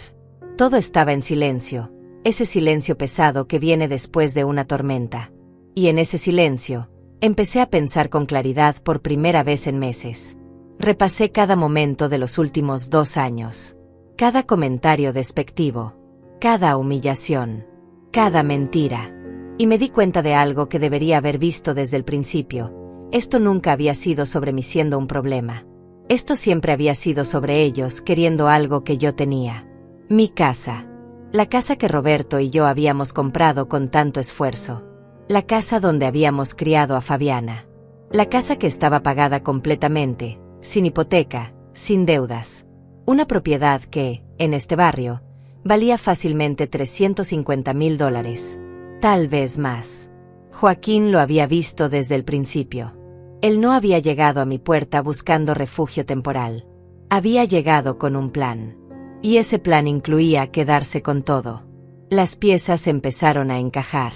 Todo estaba en silencio. Ese silencio pesado que viene después de una tormenta. Y en ese silencio, empecé a pensar con claridad por primera vez en meses. Repasé cada momento de los últimos 2 años. Cada comentario despectivo. Cada humillación. Cada mentira. Y me di cuenta de algo que debería haber visto desde el principio. Esto nunca había sido sobre mí siendo un problema. Esto siempre había sido sobre ellos queriendo algo que yo tenía. Mi casa. La casa que Roberto y yo habíamos comprado con tanto esfuerzo. La casa donde habíamos criado a Fabiana. La casa que estaba pagada completamente, sin hipoteca, sin deudas. Una propiedad que, en este barrio, valía fácilmente $350,000. Tal vez más. Joaquín lo había visto desde el principio. Él no había llegado a mi puerta buscando refugio temporal. Había llegado con un plan. Y ese plan incluía quedarse con todo. Las piezas empezaron a encajar.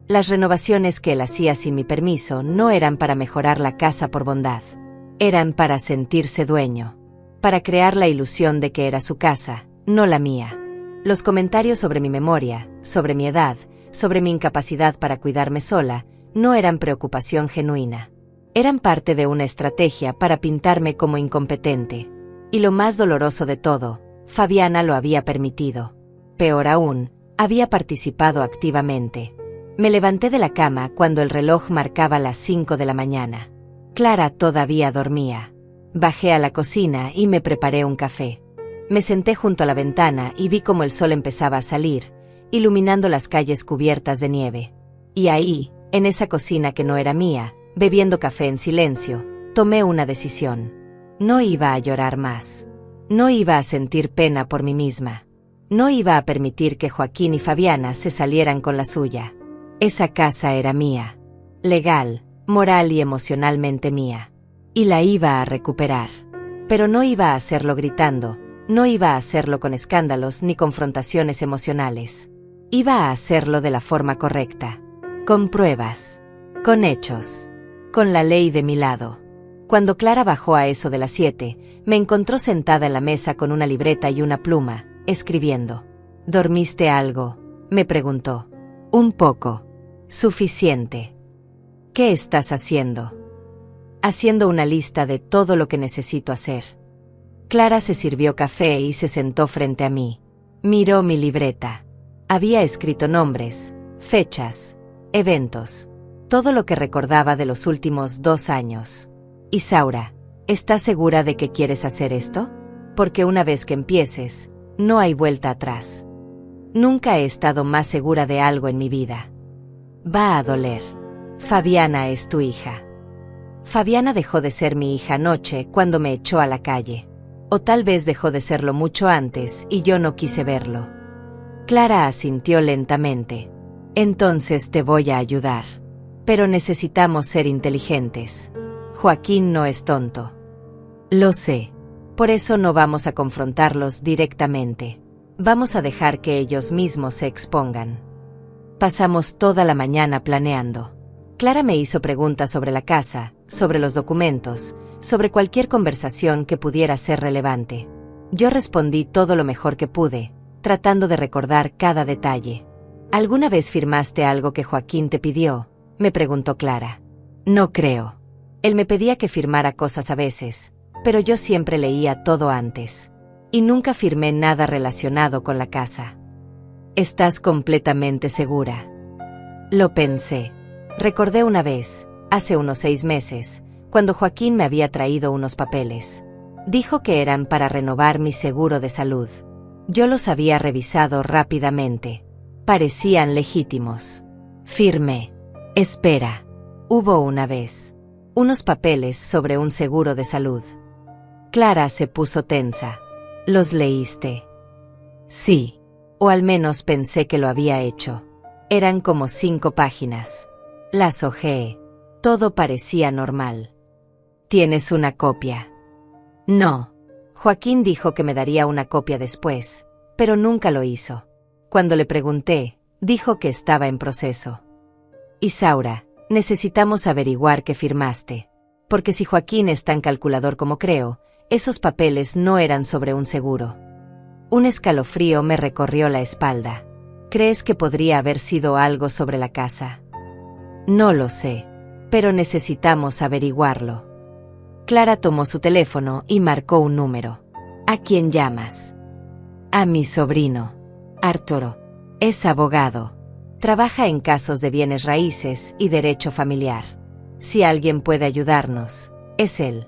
Las renovaciones que él hacía sin mi permiso no eran para mejorar la casa por bondad. Eran para sentirse dueño. Para crear la ilusión de que era su casa, no la mía. Los comentarios sobre mi memoria, sobre mi edad, sobre mi incapacidad para cuidarme sola, no eran preocupación genuina. Eran parte de una estrategia para pintarme como incompetente. Y lo más doloroso de todo, Fabiana lo había permitido. Peor aún, había participado activamente. Me levanté de la cama cuando el reloj marcaba las 5 de la mañana. Clara todavía dormía. Bajé a la cocina y me preparé un café. Me senté junto a la ventana y vi cómo el sol empezaba a salir, iluminando las calles cubiertas de nieve. Y ahí, en esa cocina que no era mía, bebiendo café en silencio, tomé una decisión. No iba a llorar más. No iba a sentir pena por mí misma. No iba a permitir que Joaquín y Fabiana se salieran con la suya. Esa casa era mía. Legal, moral y emocionalmente mía. Y la iba a recuperar. Pero no iba a hacerlo gritando, no iba a hacerlo con escándalos ni confrontaciones emocionales. Iba a hacerlo de la forma correcta. Con pruebas. Con hechos. Con la ley de mi lado. Cuando Clara bajó a eso de las 7, me encontró sentada en la mesa con una libreta y una pluma, escribiendo. ¿Dormiste algo?, me preguntó. Un poco. Suficiente. ¿Qué estás haciendo? Haciendo una lista de todo lo que necesito hacer. Clara se sirvió café y se sentó frente a mí. Miró mi libreta. Había escrito nombres, fechas, eventos. Todo lo que recordaba de los últimos 2 años. Isaura, ¿estás segura de que quieres hacer esto? Porque una vez que empieces, no hay vuelta atrás. Nunca he estado más segura de algo en mi vida. Va a doler. Fabiana es tu hija. Fabiana dejó de ser mi hija anoche cuando me echó a la calle. O tal vez dejó de serlo mucho antes y yo no quise verlo. Clara asintió lentamente. Entonces te voy a ayudar. Pero necesitamos ser inteligentes. Joaquín no es tonto. Lo sé. Por eso no vamos a confrontarlos directamente. Vamos a dejar que ellos mismos se expongan. Pasamos toda la mañana planeando. Clara me hizo preguntas sobre la casa, sobre los documentos, sobre cualquier conversación que pudiera ser relevante. Yo respondí todo lo mejor que pude, tratando de recordar cada detalle. ¿Alguna vez firmaste algo que Joaquín te pidió?, me preguntó Clara. No creo. Él me pedía que firmara cosas a veces, pero yo siempre leía todo antes. Y nunca firmé nada relacionado con la casa. ¿Estás completamente segura? Lo pensé. Recordé una vez, hace unos 6 meses, cuando Joaquín me había traído unos papeles. Dijo que eran para renovar mi seguro de salud. Yo los había revisado rápidamente. Parecían legítimos. Firmé. Espera. Hubo una vez unos papeles sobre un seguro de salud. Clara se puso tensa. ¿Los leíste? Sí. O al menos pensé que lo había hecho. Eran como 5 páginas. Las hojeé. Todo parecía normal. ¿Tienes una copia? No. Joaquín dijo que me daría una copia después, pero nunca lo hizo. Cuando le pregunté, dijo que estaba en proceso. Isaura, necesitamos averiguar qué firmaste. Porque si Joaquín es tan calculador como creo, esos papeles no eran sobre un seguro. Un escalofrío me recorrió la espalda. ¿Crees que podría haber sido algo sobre la casa? No lo sé, pero necesitamos averiguarlo. Clara tomó su teléfono y marcó un número. ¿A quién llamas? A mi sobrino. Arturo. Es abogado. Trabaja en casos de bienes raíces y derecho familiar. Si alguien puede ayudarnos, es él.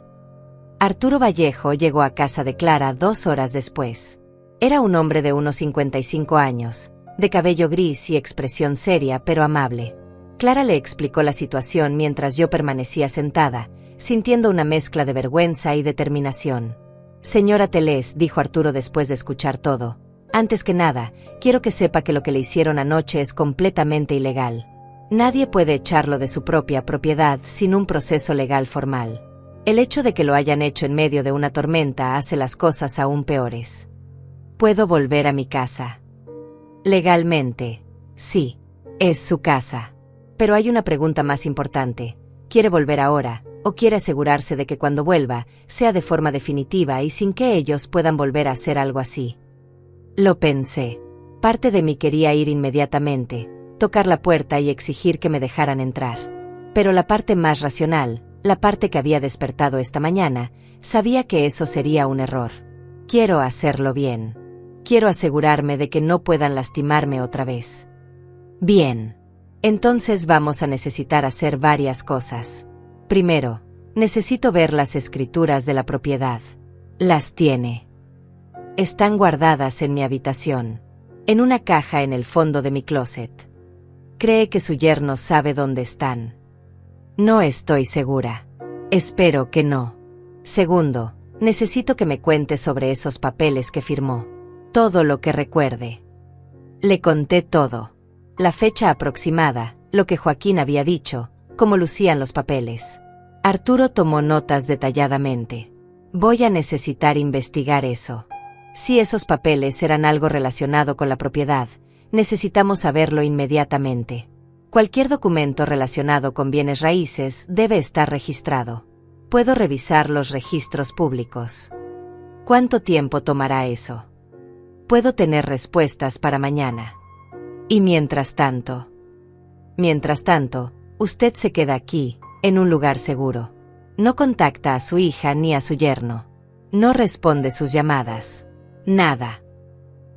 Arturo Vallejo llegó a casa de Clara 2 horas después. Era un hombre de unos 55 años, de cabello gris y expresión seria pero amable. Clara le explicó la situación mientras yo permanecía sentada, sintiendo una mezcla de vergüenza y determinación. Señora Telés, dijo Arturo después de escuchar todo, antes que nada, quiero que sepa que lo que le hicieron anoche es completamente ilegal. Nadie puede echarlo de su propia propiedad sin un proceso legal formal. El hecho de que lo hayan hecho en medio de una tormenta hace las cosas aún peores. ¿Puedo volver a mi casa? Legalmente, sí. Es su casa. Pero hay una pregunta más importante. ¿Quiere volver ahora, o quiere asegurarse de que cuando vuelva, sea de forma definitiva y sin que ellos puedan volver a hacer algo así? Lo pensé. Parte de mí quería ir inmediatamente, tocar la puerta y exigir que me dejaran entrar. Pero la parte más racional, la parte que había despertado esta mañana, sabía que eso sería un error. Quiero hacerlo bien. Quiero asegurarme de que no puedan lastimarme otra vez. Bien. Entonces vamos a necesitar hacer varias cosas. Primero, necesito ver las escrituras de la propiedad. Las tiene. Están guardadas en mi habitación, en una caja en el fondo de mi closet. Cree que su yerno sabe dónde están. No estoy segura. Espero que no. Segundo, necesito que me cuente sobre esos papeles que firmó. Todo lo que recuerde. Le conté todo. La fecha aproximada, lo que Joaquín había dicho, cómo lucían los papeles. Arturo tomó notas detalladamente. Voy a necesitar investigar eso. Si esos papeles eran algo relacionado con la propiedad, necesitamos saberlo inmediatamente. Cualquier documento relacionado con bienes raíces debe estar registrado. Puedo revisar los registros públicos. ¿Cuánto tiempo tomará eso? Puedo tener respuestas para mañana. Y mientras tanto, usted se queda aquí, en un lugar seguro. No contacta a su hija ni a su yerno. No responde sus llamadas. Nada.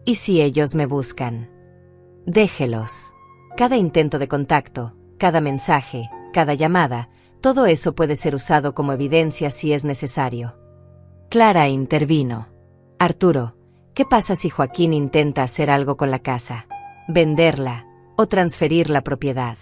¿Y si ellos me buscan? Déjelos. Cada intento de contacto, cada mensaje, cada llamada, todo eso puede ser usado como evidencia si es necesario. Clara intervino. Arturo, ¿qué pasa si Joaquín intenta hacer algo con la casa? ¿Venderla o transferir la propiedad?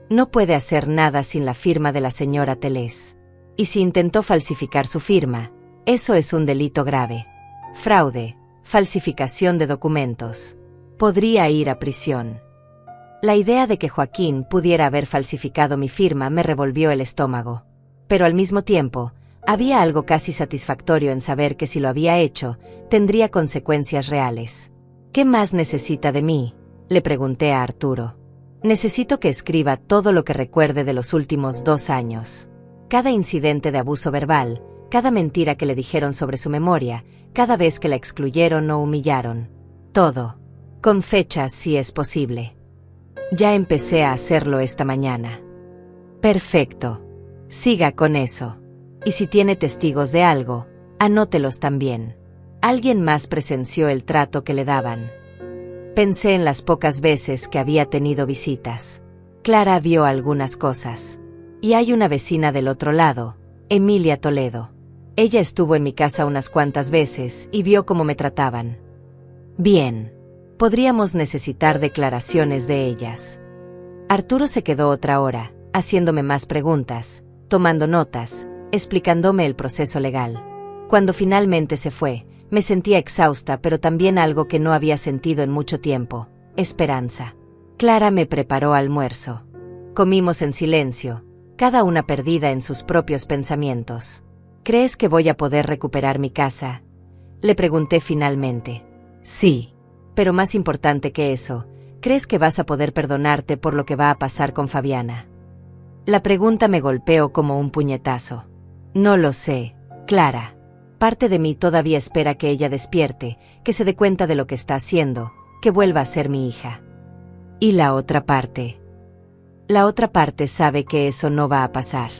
No puede hacer nada sin la firma de la señora Telés. Y si intentó falsificar su firma, eso es un delito grave. Fraude, falsificación de documentos. Podría ir a prisión. La idea de que Joaquín pudiera haber falsificado mi firma me revolvió el estómago. Pero al mismo tiempo, había algo casi satisfactorio en saber que si lo había hecho, tendría consecuencias reales. ¿Qué más necesita de mí?, le pregunté a Arturo. Necesito que escriba todo lo que recuerde de los últimos 2 años. Cada incidente de abuso verbal, cada mentira que le dijeron sobre su memoria, cada vez que la excluyeron o humillaron. Todo. Con fechas si es posible. Ya empecé a hacerlo esta mañana. Perfecto. Siga con eso. Y si tiene testigos de algo, anótelos también. Alguien más presenció el trato que le daban. Pensé en las pocas veces que había tenido visitas. Clara vio algunas cosas. Y hay una vecina del otro lado, Emilia Toledo. Ella estuvo en mi casa unas cuantas veces y vio cómo me trataban. Bien. Podríamos necesitar declaraciones de ellas. Arturo se quedó otra hora, haciéndome más preguntas, tomando notas, explicándome el proceso legal. Cuando finalmente se fue, me sentía exhausta, pero también algo que no había sentido en mucho tiempo: esperanza. Clara me preparó almuerzo. Comimos en silencio, cada una perdida en sus propios pensamientos. ¿Crees que voy a poder recuperar mi casa?, le pregunté finalmente. Sí. Pero más importante que eso, ¿crees que vas a poder perdonarte por lo que va a pasar con Fabiana? La pregunta me golpeó como un puñetazo. No lo sé, Clara. Parte de mí todavía espera que ella despierte, que se dé cuenta de lo que está haciendo, que vuelva a ser mi hija. ¿Y la otra parte? La otra parte sabe que eso no va a pasar.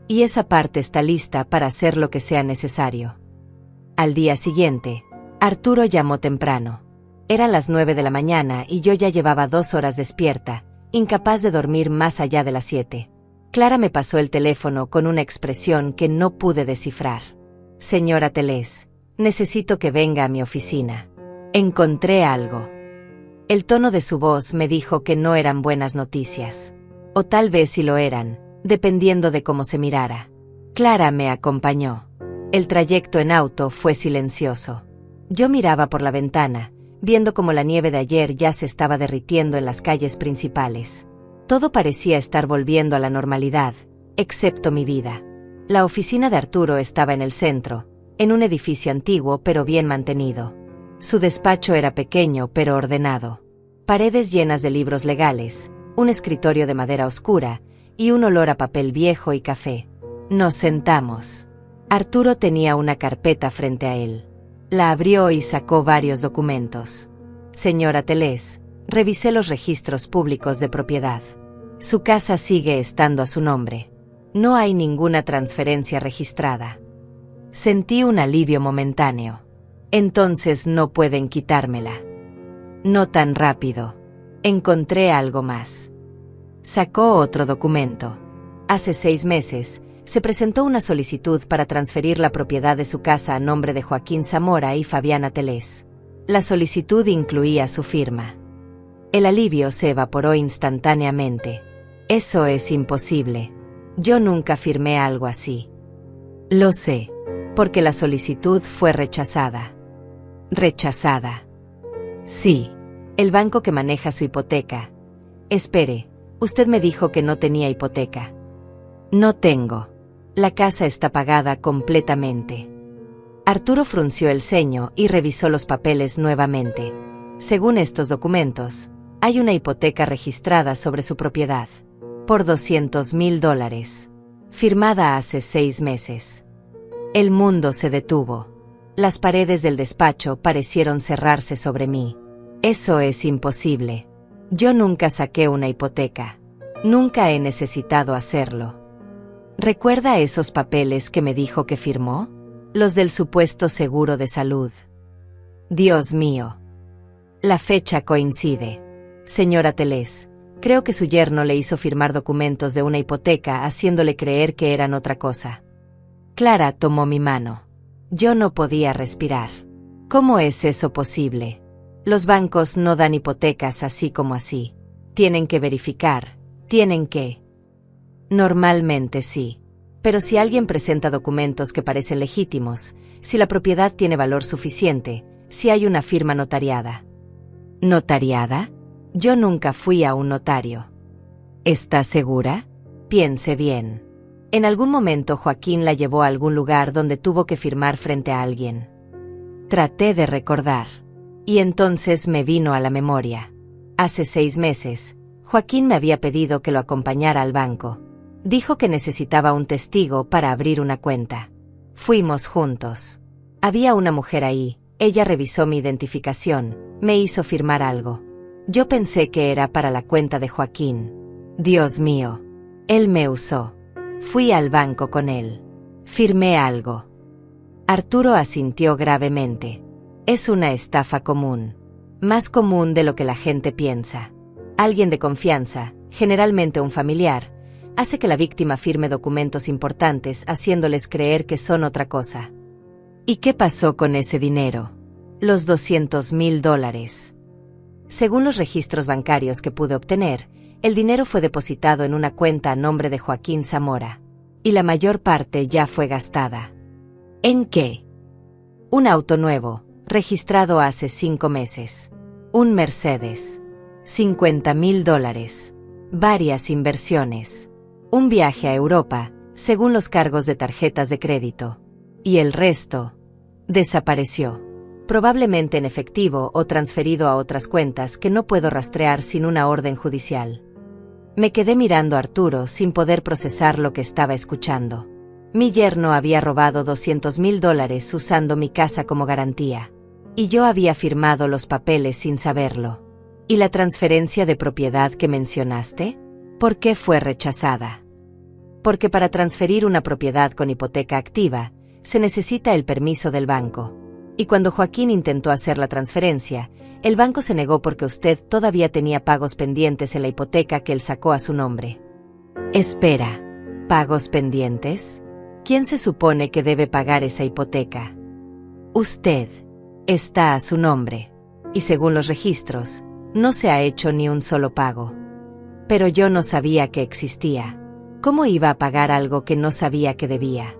Y esa parte está lista para hacer lo que sea necesario. Al día siguiente, Arturo llamó temprano. Eran las 9 de la mañana y yo ya llevaba 2 horas despierta, incapaz de dormir más allá de las 7. Clara me pasó el teléfono con una expresión que no pude descifrar. Señora Telés, necesito que venga a mi oficina. Encontré algo. El tono de su voz me dijo que no eran buenas noticias. O tal vez sí lo eran, dependiendo de cómo se mirara. Clara me acompañó. El trayecto en auto fue silencioso. Yo miraba por la ventana, viendo cómo la nieve de ayer ya se estaba derritiendo en las calles principales. Todo parecía estar volviendo a la normalidad, excepto mi vida. La oficina de Arturo estaba en el centro, en un edificio antiguo pero bien mantenido. Su despacho era pequeño pero ordenado. Paredes llenas de libros legales, un escritorio de madera oscura y un olor a papel viejo y café. Nos sentamos. Arturo tenía una carpeta frente a él. La abrió y sacó varios documentos. Señora Telés, revisé los registros públicos de propiedad. Su casa sigue estando a su nombre. No hay ninguna transferencia registrada. Sentí un alivio momentáneo. Entonces no pueden quitármela. No tan rápido. Encontré algo más. Sacó otro documento. Hace 6 meses, se presentó una solicitud para transferir la propiedad de su casa a nombre de Joaquín Zamora y Fabiana Telés. La solicitud incluía su firma. El alivio se evaporó instantáneamente. Eso es imposible. Yo nunca firmé algo así. Lo sé, porque la solicitud fue rechazada. ¿Rechazada? Sí, el banco que maneja su hipoteca. Espere, usted me dijo que no tenía hipoteca. No tengo. La casa está pagada completamente. Arturo frunció el ceño y revisó los papeles nuevamente. Según estos documentos, hay una hipoteca registrada sobre su propiedad, por $200,000, firmada hace 6 meses. El mundo se detuvo. Las paredes del despacho parecieron cerrarse sobre mí. Eso es imposible. Yo nunca saqué una hipoteca. Nunca he necesitado hacerlo. ¿Recuerda esos papeles que me dijo que firmó? Los del supuesto seguro de salud. Dios mío. La fecha coincide. Señora Telés, creo que su yerno le hizo firmar documentos de una hipoteca haciéndole creer que eran otra cosa. Clara tomó mi mano. Yo no podía respirar. ¿Cómo es eso posible? Los bancos no dan hipotecas así como así. Tienen que verificar, tienen que... Normalmente sí. Pero si alguien presenta documentos que parecen legítimos, si la propiedad tiene valor suficiente, si hay una firma notariada. ¿Notariada? Yo nunca fui a un notario. ¿Está segura? Piense bien. En algún momento Joaquín la llevó a algún lugar donde tuvo que firmar frente a alguien. Traté de recordar. Y entonces me vino a la memoria. Hace 6 meses, Joaquín me había pedido que lo acompañara al banco. Dijo que necesitaba un testigo para abrir una cuenta. Fuimos juntos. Había una mujer ahí, ella revisó mi identificación, me hizo firmar algo. Yo pensé que era para la cuenta de Joaquín. Dios mío. Él me usó. Fui al banco con él. Firmé algo. Arturo asintió gravemente. Es una estafa común. Más común de lo que la gente piensa. Alguien de confianza, generalmente un familiar, hace que la víctima firme documentos importantes haciéndoles creer que son otra cosa. ¿Y qué pasó con ese dinero? Los $200,000. Según los registros bancarios que pude obtener, el dinero fue depositado en una cuenta a nombre de Joaquín Zamora. Y la mayor parte ya fue gastada. ¿En qué? Un auto nuevo, registrado hace 5 meses. Un Mercedes. $50,000. Varias inversiones. Un viaje a Europa, según los cargos de tarjetas de crédito. Y el resto desapareció. Probablemente en efectivo o transferido a otras cuentas que no puedo rastrear sin una orden judicial. Me quedé mirando a Arturo sin poder procesar lo que estaba escuchando. Mi yerno había robado $200,000 usando mi casa como garantía. Y yo había firmado los papeles sin saberlo. ¿Y la transferencia de propiedad que mencionaste? ¿Por qué fue rechazada? Porque para transferir una propiedad con hipoteca activa, se necesita el permiso del banco. Y cuando Joaquín intentó hacer la transferencia, el banco se negó porque usted todavía tenía pagos pendientes en la hipoteca que él sacó a su nombre. Espera, ¿pagos pendientes? ¿Quién se supone que debe pagar esa hipoteca? Usted. Está a su nombre. Y según los registros, no se ha hecho ni un solo pago. Pero yo no sabía que existía. ¿Cómo iba a pagar algo que no sabía que debía?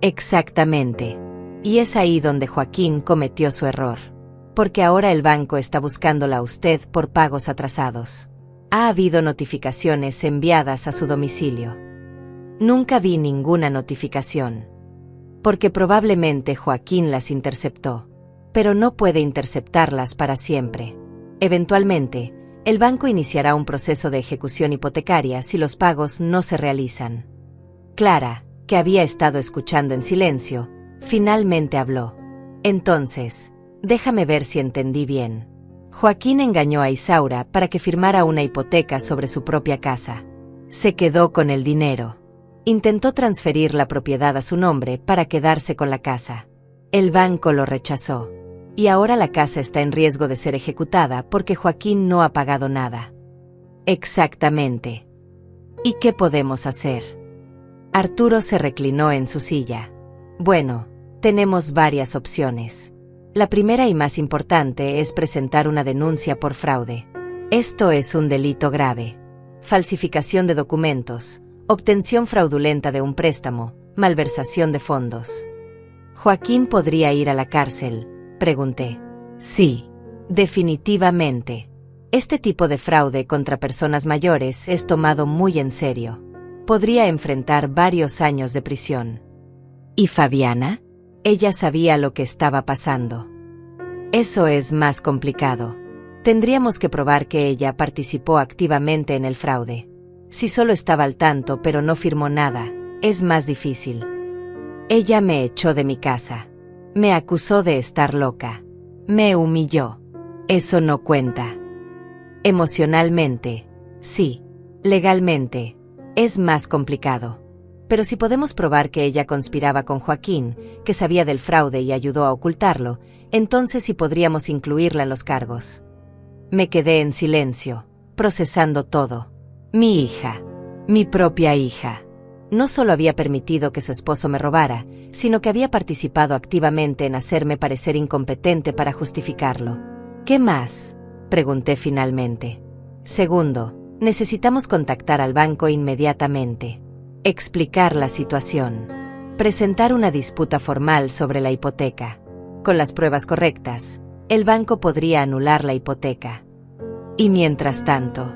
Exactamente. Y es ahí donde Joaquín cometió su error. Porque ahora el banco está buscándola a usted por pagos atrasados. Ha habido notificaciones enviadas a su domicilio. Nunca vi ninguna notificación. Porque probablemente Joaquín las interceptó. Pero no puede interceptarlas para siempre. Eventualmente, el banco iniciará un proceso de ejecución hipotecaria si los pagos no se realizan. Clara, que había estado escuchando en silencio, finalmente habló. Entonces, déjame ver si entendí bien. Joaquín engañó a Isaura para que firmara una hipoteca sobre su propia casa. Se quedó con el dinero. Intentó transferir la propiedad a su nombre para quedarse con la casa. El banco lo rechazó. Y ahora la casa está en riesgo de ser ejecutada porque Joaquín no ha pagado nada. Exactamente. ¿Y qué podemos hacer? Arturo se reclinó en su silla. Bueno, tenemos varias opciones. La primera y más importante es presentar una denuncia por fraude. Esto es un delito grave. Falsificación de documentos, obtención fraudulenta de un préstamo, malversación de fondos. ¿Joaquín podría ir a la cárcel?, pregunté. Sí, definitivamente. Este tipo de fraude contra personas mayores es tomado muy en serio. Podría enfrentar varios años de prisión. ¿Y Fabiana? Ella sabía lo que estaba pasando. Eso es más complicado. Tendríamos que probar que ella participó activamente en el fraude. Si solo estaba al tanto pero no firmó nada, es más difícil. Ella me echó de mi casa. Me acusó de estar loca. Me humilló. Eso no cuenta. Emocionalmente, sí. Legalmente, es más complicado. Pero si podemos probar que ella conspiraba con Joaquín, que sabía del fraude y ayudó a ocultarlo, entonces sí podríamos incluirla en los cargos. Me quedé en silencio, procesando todo. Mi hija. Mi propia hija. No solo había permitido que su esposo me robara, sino que había participado activamente en hacerme parecer incompetente para justificarlo. ¿Qué más?, pregunté finalmente. Segundo, necesitamos contactar al banco inmediatamente. Explicar la situación. Presentar una disputa formal sobre la hipoteca. Con las pruebas correctas, el banco podría anular la hipoteca. Y mientras tanto,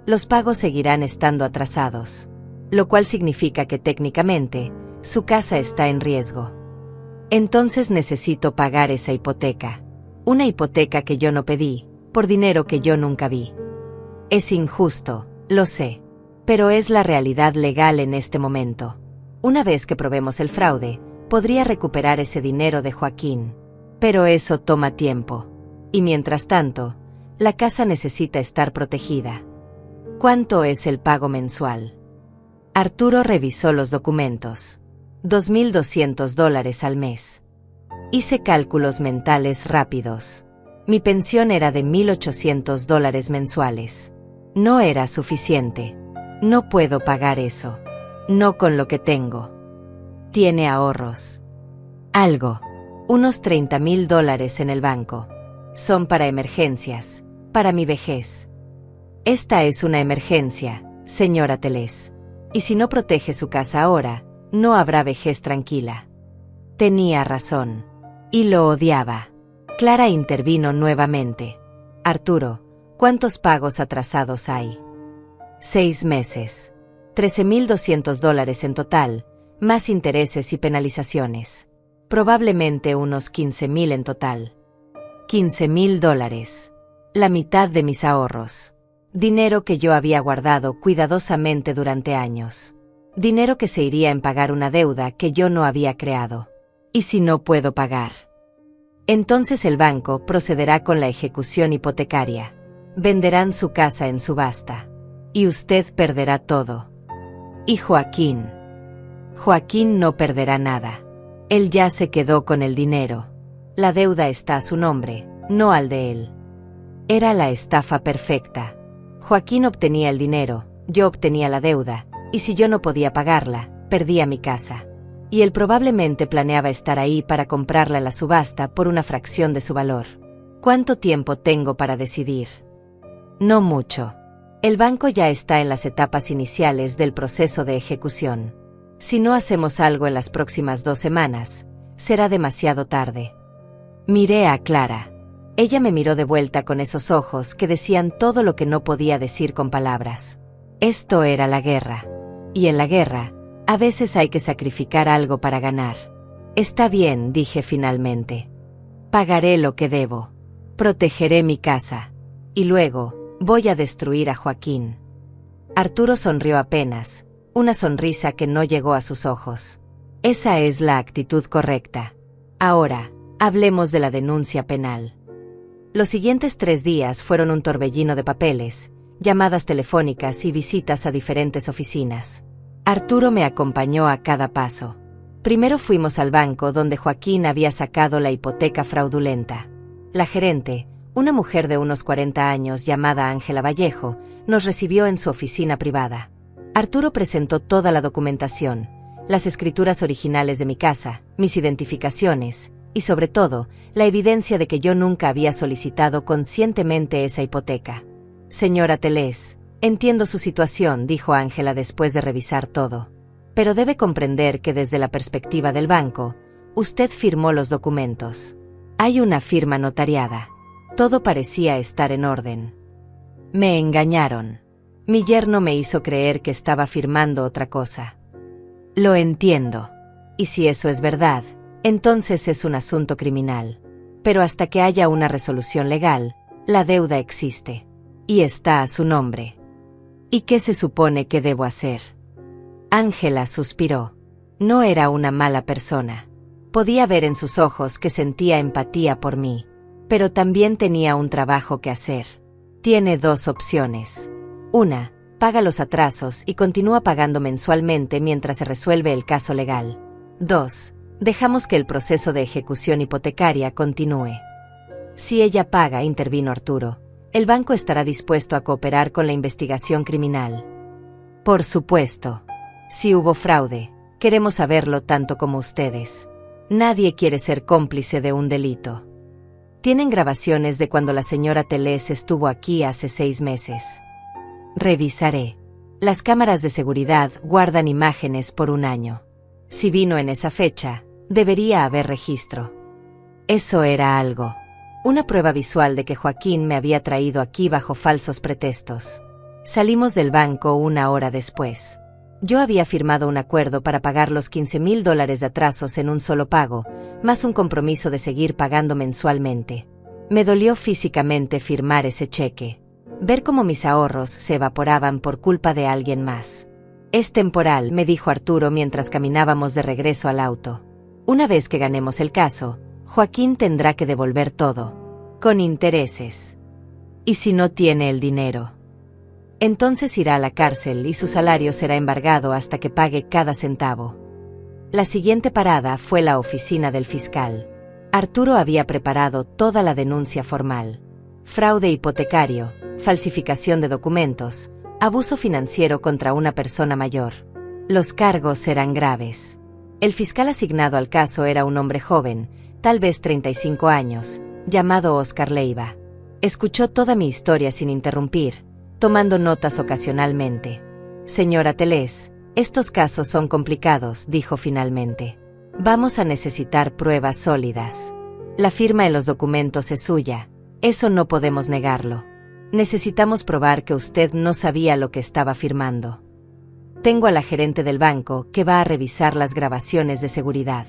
los pagos seguirán estando atrasados, lo cual significa que técnicamente, su casa está en riesgo. Entonces necesito pagar esa hipoteca. Una hipoteca que yo no pedí, por dinero que yo nunca vi. Es injusto, lo sé, pero es la realidad legal en este momento. Una vez que probemos el fraude, podría recuperar ese dinero de Joaquín. Pero eso toma tiempo. Y mientras tanto, la casa necesita estar protegida. ¿Cuánto es el pago mensual? Arturo revisó los documentos. $2,200 al mes. Hice cálculos mentales rápidos. Mi pensión era de $1,800 mensuales. No era suficiente. No puedo pagar eso. No con lo que tengo. ¿Tiene ahorros? Algo. Unos $30,000 en el banco. Son para emergencias, para mi vejez. Esta es una emergencia, señora Teles. Y si no protege su casa ahora, no habrá vejez tranquila. Tenía razón. Y lo odiaba. Clara intervino nuevamente. Arturo, ¿cuántos pagos atrasados hay? 6 meses. $13,200 en total, más intereses y penalizaciones. Probablemente unos $15,000 en total. $15,000. La mitad de mis ahorros. Dinero que yo había guardado cuidadosamente durante años. Dinero que se iría en pagar una deuda que yo no había creado. ¿Y si no puedo pagar? Entonces el banco procederá con la ejecución hipotecaria. Venderán su casa en subasta. Y usted perderá todo. ¿Y Joaquín? Joaquín no perderá nada. Él ya se quedó con el dinero. La deuda está a su nombre, no al de él. Era la estafa perfecta. Joaquín obtenía el dinero, yo obtenía la deuda, y si yo no podía pagarla, perdía mi casa. Y él probablemente planeaba estar ahí para comprarla en la subasta por una fracción de su valor. ¿Cuánto tiempo tengo para decidir? No mucho. El banco ya está en las etapas iniciales del proceso de ejecución. Si no hacemos algo en las próximas 2 semanas, será demasiado tarde. Miré a Clara. Ella me miró de vuelta con esos ojos que decían todo lo que no podía decir con palabras. Esto era la guerra. Y en la guerra, a veces hay que sacrificar algo para ganar. Está bien, dije finalmente. Pagaré lo que debo. Protegeré mi casa. Y luego, voy a destruir a Joaquín. Arturo sonrió apenas, una sonrisa que no llegó a sus ojos. Esa es la actitud correcta. Ahora, hablemos de la denuncia penal. Los siguientes 3 días fueron un torbellino de papeles, llamadas telefónicas y visitas a diferentes oficinas. Arturo me acompañó a cada paso. Primero fuimos al banco donde Joaquín había sacado la hipoteca fraudulenta. La gerente, una mujer de unos 40 años llamada Ángela Vallejo, nos recibió en su oficina privada. Arturo presentó toda la documentación, las escrituras originales de mi casa, mis identificaciones, y sobre todo, la evidencia de que yo nunca había solicitado conscientemente esa hipoteca. Señora Teles, entiendo su situación, dijo Ángela después de revisar todo. Pero debe comprender que desde la perspectiva del banco, usted firmó los documentos. Hay una firma notariada. Todo parecía estar en orden. Me engañaron. Mi yerno me hizo creer que estaba firmando otra cosa. Lo entiendo. Y si eso es verdad, entonces es un asunto criminal. Pero hasta que haya una resolución legal, la deuda existe. Y está a su nombre. ¿Y qué se supone que debo hacer? Ángela suspiró. No era una mala persona. Podía ver en sus ojos que sentía empatía por mí. Pero también tenía un trabajo que hacer. Tiene 2 opciones. Una, paga los atrasos y continúa pagando mensualmente mientras se resuelve el caso legal. 2, dejamos que el proceso de ejecución hipotecaria continúe. Si ella paga, intervino Arturo, el banco estará dispuesto a cooperar con la investigación criminal. Por supuesto. Si hubo fraude, queremos saberlo tanto como ustedes. Nadie quiere ser cómplice de un delito. Tienen grabaciones de cuando la señora Teles estuvo aquí hace 6 meses. Revisaré. Las cámaras de seguridad guardan imágenes por 1 año. Si vino en esa fecha, debería haber registro. Eso era algo. Una prueba visual de que Joaquín me había traído aquí bajo falsos pretextos. Salimos del banco 1 hora después. Yo había firmado un acuerdo para pagar los $15,000 de atrasos en un solo pago, más un compromiso de seguir pagando mensualmente. Me dolió físicamente firmar ese cheque. Ver cómo mis ahorros se evaporaban por culpa de alguien más. Es temporal, me dijo Arturo mientras caminábamos de regreso al auto. Una vez que ganemos el caso, Joaquín tendrá que devolver todo. Con intereses. ¿Y si no tiene el dinero? Entonces irá a la cárcel y su salario será embargado hasta que pague cada centavo. La siguiente parada fue la oficina del fiscal. Arturo había preparado toda la denuncia formal. Fraude hipotecario, falsificación de documentos, abuso financiero contra una persona mayor. Los cargos eran graves. El fiscal asignado al caso era un hombre joven, tal vez 35 años, llamado Oscar Leiva. Escuchó toda mi historia sin interrumpir, tomando notas ocasionalmente. Señora Teles, estos casos son complicados, dijo finalmente. Vamos a necesitar pruebas sólidas. La firma en los documentos es suya, eso no podemos negarlo. Necesitamos probar que usted no sabía lo que estaba firmando. Tengo a la gerente del banco que va a revisar las grabaciones de seguridad.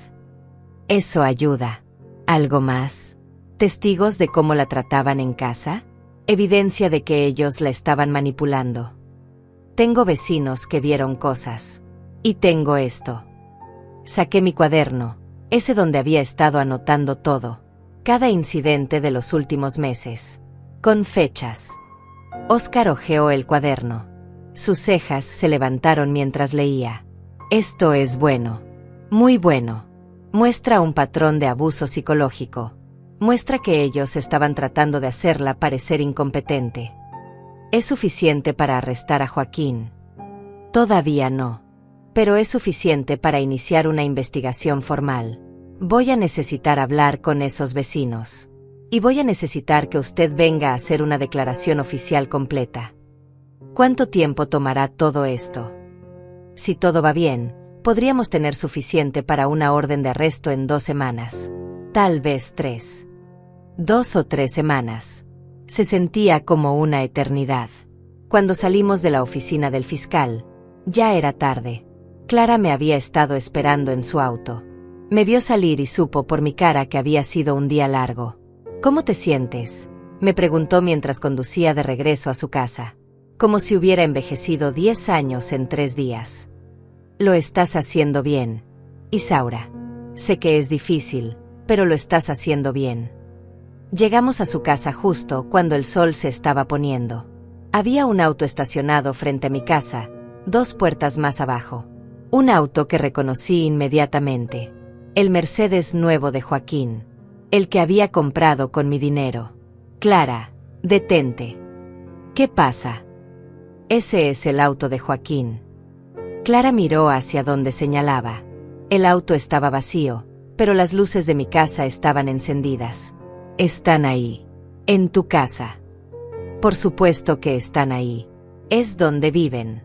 Eso ayuda. ¿Algo más? ¿Testigos de cómo la trataban en casa? Evidencia de que ellos la estaban manipulando. Tengo vecinos que vieron cosas. Y tengo esto. Saqué mi cuaderno, ese donde había estado anotando todo. Cada incidente de los últimos meses. Con fechas. Oscar hojeó el cuaderno. Sus cejas se levantaron mientras leía. Esto es bueno. Muy bueno. Muestra un patrón de abuso psicológico. Muestra que ellos estaban tratando de hacerla parecer incompetente. ¿Es suficiente para arrestar a Joaquín? Todavía no. Pero es suficiente para iniciar una investigación formal. Voy a necesitar hablar con esos vecinos. Y voy a necesitar que usted venga a hacer una declaración oficial completa. ¿Cuánto tiempo tomará todo esto? Si todo va bien, podríamos tener suficiente para una orden de arresto en 2 semanas. Tal vez 3. 2 o 3 semanas. Se sentía como una eternidad. Cuando salimos de la oficina del fiscal, ya era tarde. Clara me había estado esperando en su auto. Me vio salir y supo por mi cara que había sido un día largo. ¿Cómo te sientes?, me preguntó mientras conducía de regreso a su casa. Como si hubiera envejecido 10 años en 3 días. Lo estás haciendo bien, Isaura. Sé que es difícil, pero lo estás haciendo bien. Llegamos a su casa justo cuando el sol se estaba poniendo. Había un auto estacionado frente a mi casa, 2 puertas más abajo. Un auto que reconocí inmediatamente. El Mercedes nuevo de Joaquín. El que había comprado con mi dinero. Clara, detente. ¿Qué pasa? Ese es el auto de Joaquín. Clara miró hacia donde señalaba. El auto estaba vacío, pero las luces de mi casa estaban encendidas. Están ahí. En tu casa. Por supuesto que están ahí. Es donde viven.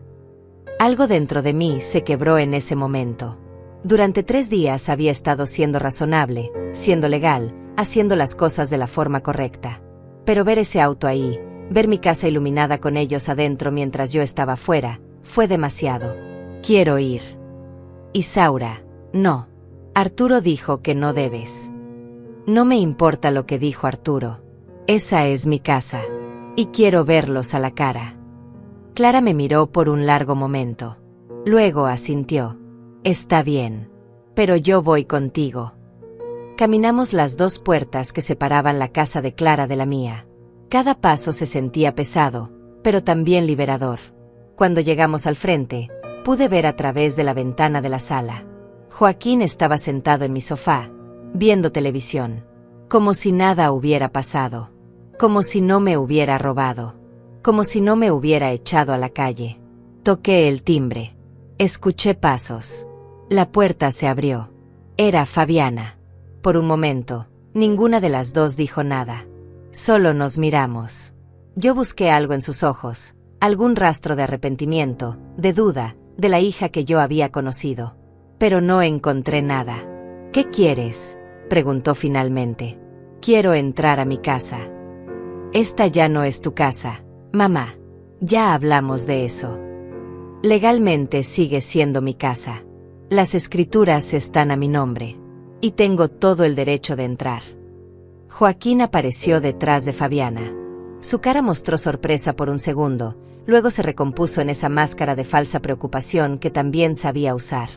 Algo dentro de mí se quebró en ese momento. Durante 3 días había estado siendo razonable, siendo legal, haciendo las cosas de la forma correcta. Pero ver ese auto ahí, ver mi casa iluminada con ellos adentro mientras yo estaba fuera, fue demasiado. Quiero ir. Isaura, no. Arturo dijo que no debes. No me importa lo que dijo Arturo. Esa es mi casa. Y quiero verlos a la cara. Clara me miró por un largo momento. Luego asintió. Está bien. Pero yo voy contigo. Caminamos las 2 puertas que separaban la casa de Clara de la mía. Cada paso se sentía pesado, pero también liberador. Cuando llegamos al frente, pude ver a través de la ventana de la sala. Joaquín estaba sentado en mi sofá, viendo televisión. Como si nada hubiera pasado. Como si no me hubiera robado. Como si no me hubiera echado a la calle. Toqué el timbre. Escuché pasos. La puerta se abrió. Era Fabiana. Por un momento, ninguna de las dos dijo nada. Solo nos miramos. Yo busqué algo en sus ojos, algún rastro de arrepentimiento, de duda, de la hija que yo había conocido. Pero no encontré nada. ¿Qué quieres?, preguntó finalmente. Quiero entrar a mi casa. Esta ya no es tu casa, mamá. Ya hablamos de eso. Legalmente sigue siendo mi casa. Las escrituras están a mi nombre. Y tengo todo el derecho de entrar. Joaquín apareció detrás de Fabiana. Su cara mostró sorpresa por un segundo, luego se recompuso en esa máscara de falsa preocupación que también sabía usar.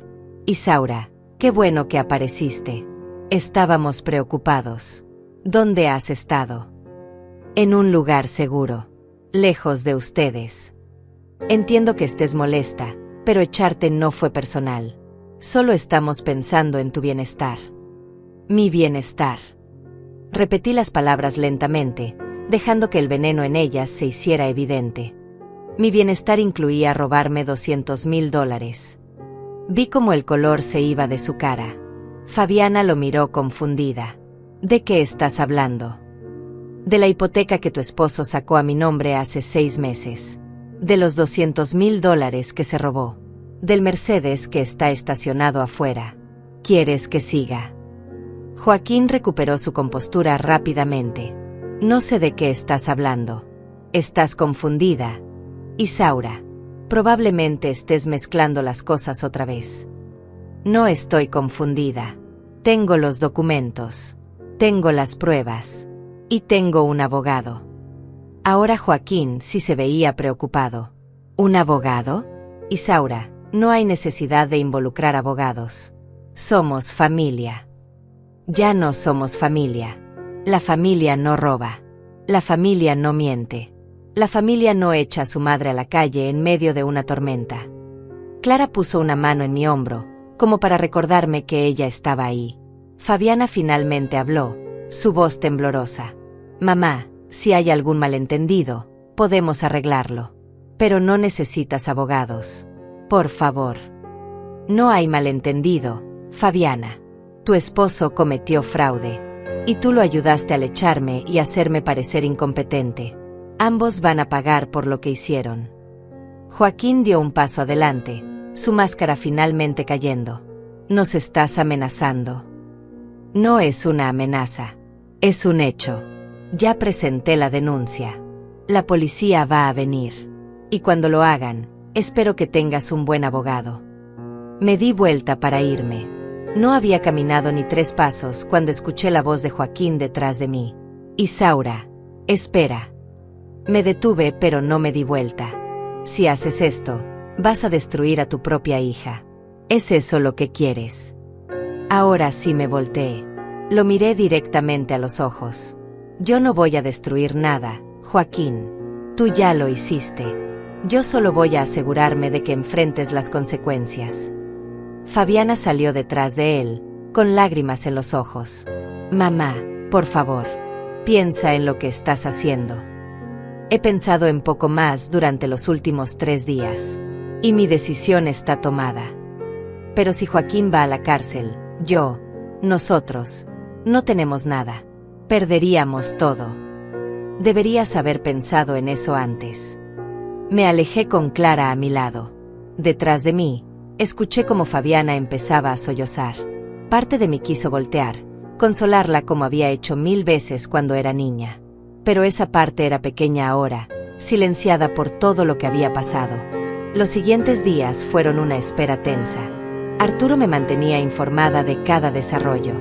Isaura, qué bueno que apareciste. Estábamos preocupados. ¿Dónde has estado? En un lugar seguro. Lejos de ustedes. Entiendo que estés molesta, pero echarte no fue personal. Solo estamos pensando en tu bienestar. Mi bienestar. Repetí las palabras lentamente, dejando que el veneno en ellas se hiciera evidente. Mi bienestar incluía robarme $200,000. Vi cómo el color se iba de su cara. Fabiana lo miró confundida. ¿De qué estás hablando? De la hipoteca que tu esposo sacó a mi nombre hace 6 meses. De los $200,000 que se robó. Del Mercedes que está estacionado afuera. ¿Quieres que siga? Joaquín recuperó su compostura rápidamente. No sé de qué estás hablando. Estás confundida. Isaura. Probablemente estés mezclando las cosas otra vez. No estoy confundida. Tengo los documentos. Tengo las pruebas. Y tengo un abogado. Ahora Joaquín sí se veía preocupado. ¿Un abogado? Isaura, no hay necesidad de involucrar abogados. Somos familia. Ya no somos familia. La familia no roba. La familia no miente. La familia no echa a su madre a la calle en medio de una tormenta. Clara puso una mano en mi hombro, como para recordarme que ella estaba ahí. Fabiana finalmente habló, su voz temblorosa. Mamá, si hay algún malentendido, podemos arreglarlo. Pero no necesitas abogados. Por favor. No hay malentendido, Fabiana. Tu esposo cometió fraude. Y tú lo ayudaste al echarme y hacerme parecer incompetente. Ambos van a pagar por lo que hicieron. Joaquín dio un paso adelante, su máscara finalmente cayendo. Nos estás amenazando. No es una amenaza. Es un hecho. Ya presenté la denuncia. La policía va a venir. Y cuando lo hagan, espero que tengas un buen abogado. Me di vuelta para irme. No había caminado ni 3 pasos cuando escuché la voz de Joaquín detrás de mí. Isaura, espera. Me detuve pero no me di vuelta. Si haces esto, vas a destruir a tu propia hija. ¿Es eso lo que quieres? Ahora sí me volteé. Lo miré directamente a los ojos. Yo no voy a destruir nada, Joaquín. Tú ya lo hiciste. Yo solo voy a asegurarme de que enfrentes las consecuencias. Fabiana salió detrás de él, con lágrimas en los ojos. Mamá, por favor, piensa en lo que estás haciendo. He pensado en poco más durante los últimos 3 días. Y mi decisión está tomada. Pero si Joaquín va a la cárcel, nosotros, no tenemos nada. Perderíamos todo. Deberías haber pensado en eso antes. Me alejé con Clara a mi lado. Detrás de mí, escuché como Fabiana empezaba a sollozar. Parte de mí quiso voltear, consolarla como había hecho 1000 veces cuando era niña. Pero esa parte era pequeña ahora, silenciada por todo lo que había pasado. Los siguientes días fueron una espera tensa. Arturo me mantenía informada de cada desarrollo.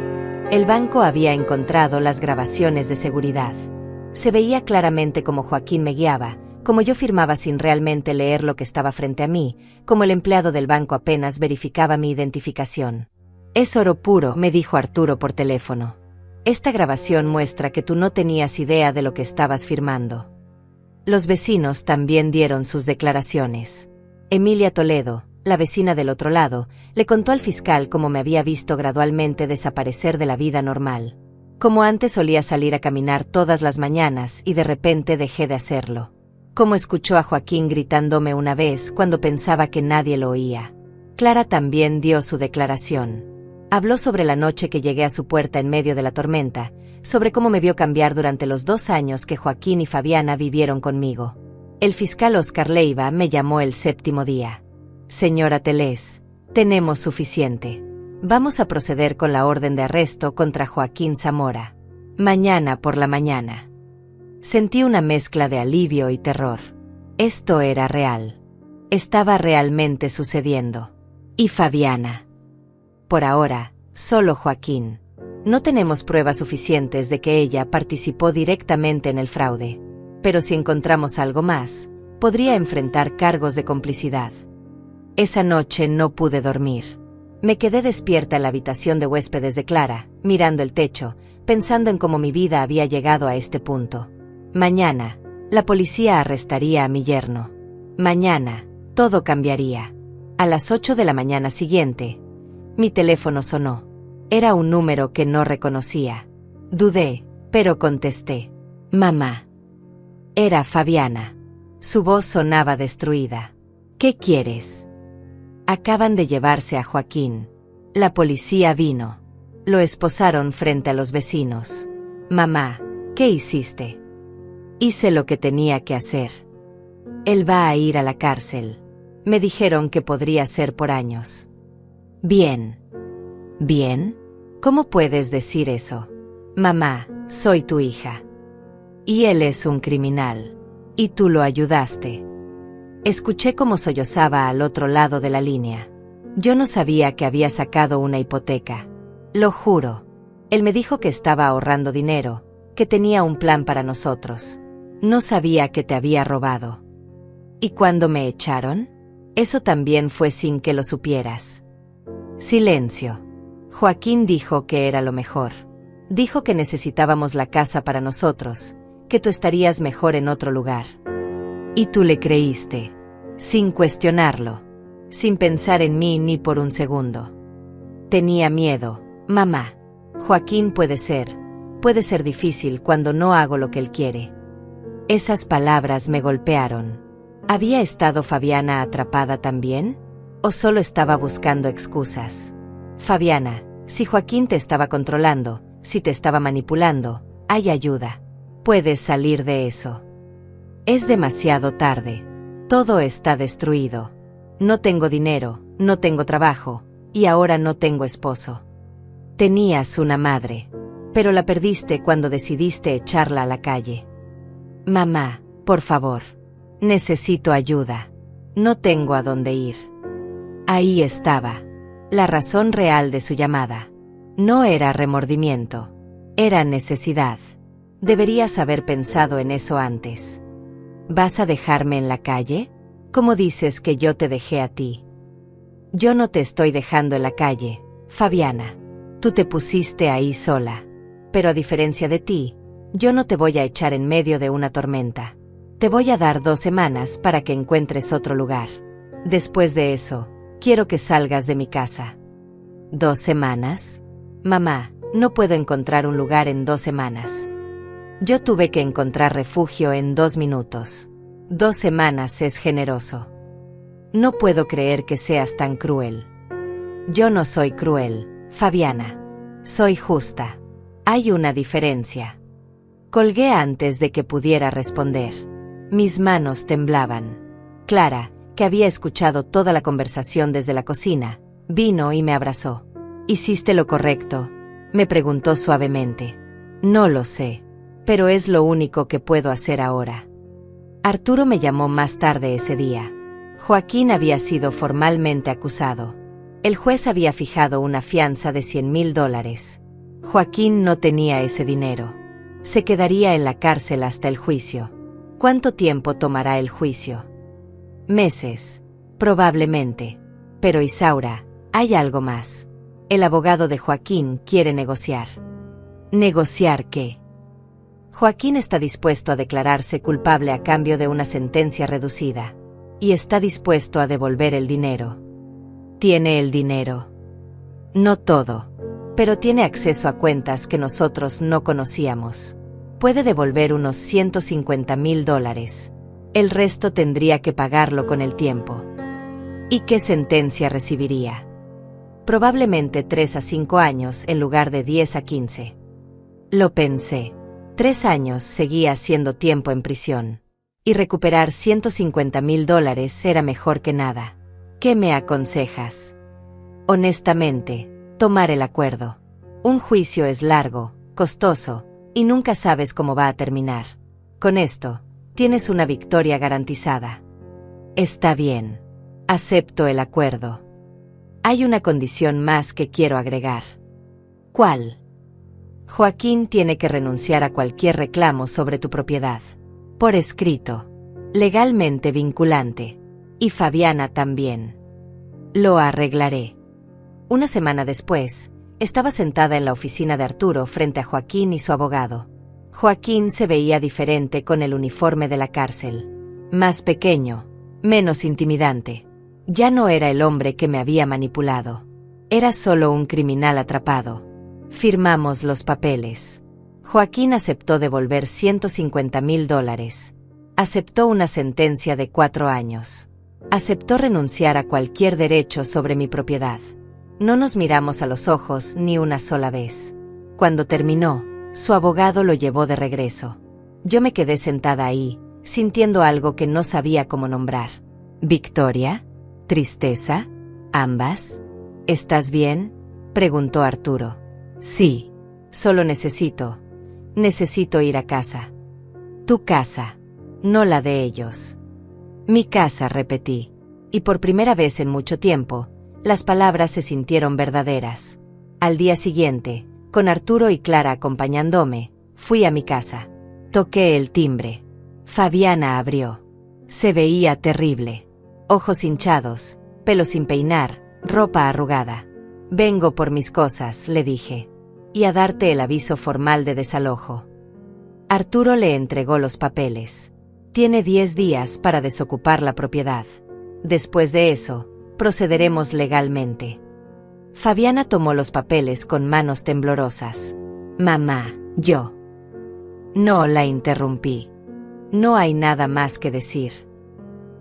El banco había encontrado las grabaciones de seguridad. Se veía claramente cómo Joaquín me guiaba, como yo firmaba sin realmente leer lo que estaba frente a mí, como el empleado del banco apenas verificaba mi identificación. Es oro puro, me dijo Arturo por teléfono. Esta grabación muestra que tú no tenías idea de lo que estabas firmando. Los vecinos también dieron sus declaraciones. Emilia Toledo, la vecina del otro lado, le contó al fiscal cómo me había visto gradualmente desaparecer de la vida normal. Como antes solía salir a caminar todas las mañanas y de repente dejé de hacerlo. como escuchó a Joaquín gritándome una vez cuando pensaba que nadie lo oía. Clara también dio su declaración. Habló sobre la noche que llegué a su puerta en medio de la tormenta, sobre cómo me vio cambiar durante los 2 años que Joaquín y Fabiana vivieron conmigo. El fiscal Oscar Leiva me llamó el 7º día. Señora Telés, tenemos suficiente. Vamos a proceder con la orden de arresto contra Joaquín Zamora. Mañana por la mañana. Sentí una mezcla de alivio y terror. Esto era real. Estaba realmente sucediendo. Y Fabiana. Por ahora, solo Joaquín. No tenemos pruebas suficientes de que ella participó directamente en el fraude. Pero si encontramos algo más, podría enfrentar cargos de complicidad. Esa noche no pude dormir. Me quedé despierta en la habitación de huéspedes de Clara, mirando el techo, pensando en cómo mi vida había llegado a este punto. Mañana, la policía arrestaría a mi yerno. Mañana, todo cambiaría. A las 8 de la mañana siguiente, mi teléfono sonó. Era un número que no reconocía. Dudé, pero contesté. Mamá. Era Fabiana. Su voz sonaba destruida. ¿Qué quieres? Acaban de llevarse a Joaquín. La policía vino. Lo esposaron frente a los vecinos. Mamá, ¿qué hiciste? Hice lo que tenía que hacer. Él va a ir a la cárcel. Me dijeron que podría ser por años. Bien. ¿Bien? ¿Cómo puedes decir eso? Mamá, soy tu hija. Y él es un criminal. Y tú lo ayudaste. Escuché cómo sollozaba al otro lado de la línea. Yo no sabía que había sacado una hipoteca. Lo juro. Él me dijo que estaba ahorrando dinero, que tenía un plan para nosotros. No sabía que te había robado. ¿Y cuando me echaron? Eso también fue sin que lo supieras. Silencio. Joaquín dijo que era lo mejor. Dijo que necesitábamos la casa para nosotros, que tú estarías mejor en otro lugar. Y tú le creíste, sin cuestionarlo, sin pensar en mí ni por un segundo. Tenía miedo, mamá. Joaquín puede ser difícil cuando no hago lo que él quiere. Esas palabras me golpearon. ¿Había estado Fabiana atrapada también? ¿O solo estaba buscando excusas? Fabiana, si Joaquín te estaba controlando, si te estaba manipulando, hay ayuda. Puedes salir de eso. Es demasiado tarde. Todo está destruido. No tengo dinero, no tengo trabajo, y ahora no tengo esposo. Tenías una madre, pero la perdiste cuando decidiste echarla a la calle. Mamá, por favor. Necesito ayuda. No tengo a dónde ir. Ahí estaba. La razón real de su llamada. No era remordimiento. Era necesidad. Deberías haber pensado en eso antes. ¿Vas a dejarme en la calle? ¿Cómo dices que yo te dejé a ti? Yo no te estoy dejando en la calle, Fabiana. Tú te pusiste ahí sola. Pero a diferencia de ti, yo no te voy a echar en medio de una tormenta. Te voy a dar 2 semanas para que encuentres otro lugar. Después de eso, quiero que salgas de mi casa. ¿2 semanas? Mamá, no puedo encontrar un lugar en 2 semanas. Yo tuve que encontrar refugio en 2 minutos. 2 semanas es generoso. No puedo creer que seas tan cruel. Yo no soy cruel, Fabiana. Soy justa. Hay una diferencia. Colgué antes de que pudiera responder. Mis manos temblaban. Clara, que había escuchado toda la conversación desde la cocina, vino y me abrazó. ¿Hiciste lo correcto?, me preguntó suavemente. No lo sé, pero es lo único que puedo hacer ahora. Arturo me llamó más tarde ese día. Joaquín había sido formalmente acusado. El juez había fijado una fianza de $100,000. Joaquín no tenía ese dinero. Se quedaría en la cárcel hasta el juicio. ¿Cuánto tiempo tomará el juicio? Meses, probablemente. Pero Isaura, hay algo más. El abogado de Joaquín quiere negociar. ¿Negociar qué? Joaquín está dispuesto a declararse culpable a cambio de una sentencia reducida. Y está dispuesto a devolver el dinero. ¿Tiene el dinero? No todo. Pero tiene acceso a cuentas que nosotros no conocíamos. Puede devolver unos $150,000. El resto tendría que pagarlo con el tiempo. ¿Y qué sentencia recibiría? Probablemente 3 a 5 años en lugar de 10 a 15. Lo pensé. 3 años seguía haciendo tiempo en prisión. Y recuperar $150,000 era mejor que nada. ¿Qué me aconsejas? Honestamente, tomar el acuerdo. Un juicio es largo, costoso, y nunca sabes cómo va a terminar. Con esto, tienes una victoria garantizada. Está bien. Acepto el acuerdo. Hay una condición más que quiero agregar. ¿Cuál? Joaquín tiene que renunciar a cualquier reclamo sobre tu propiedad. Por escrito. Legalmente vinculante. Y Fabiana también. Lo arreglaré. Una semana después, estaba sentada en la oficina de Arturo frente a Joaquín y su abogado. Joaquín se veía diferente con el uniforme de la cárcel. Más pequeño, menos intimidante. Ya no era el hombre que me había manipulado. Era solo un criminal atrapado. Firmamos los papeles. Joaquín aceptó devolver $150,000. Aceptó una sentencia de 4 años. Aceptó renunciar a cualquier derecho sobre mi propiedad. No nos miramos a los ojos ni una sola vez. Cuando terminó, su abogado lo llevó de regreso. Yo me quedé sentada ahí, sintiendo algo que no sabía cómo nombrar. ¿Victoria? ¿Tristeza? ¿Ambas? ¿Estás bien?, preguntó Arturo. Sí, solo necesito ir a casa. Tu casa, no la de ellos. Mi casa, repetí. Y por primera vez en mucho tiempo, las palabras se sintieron verdaderas. Al día siguiente, con Arturo y Clara acompañándome, fui a mi casa. Toqué el timbre. Fabiana abrió. Se veía terrible. Ojos hinchados, pelo sin peinar, ropa arrugada. Vengo por mis cosas, le dije. Y a darte el aviso formal de desalojo. Arturo le entregó los papeles. Tiene 10 días para desocupar la propiedad. Después de eso, procederemos legalmente. Fabiana tomó los papeles con manos temblorosas. Mamá, yo. No, la interrumpí. No hay nada más que decir.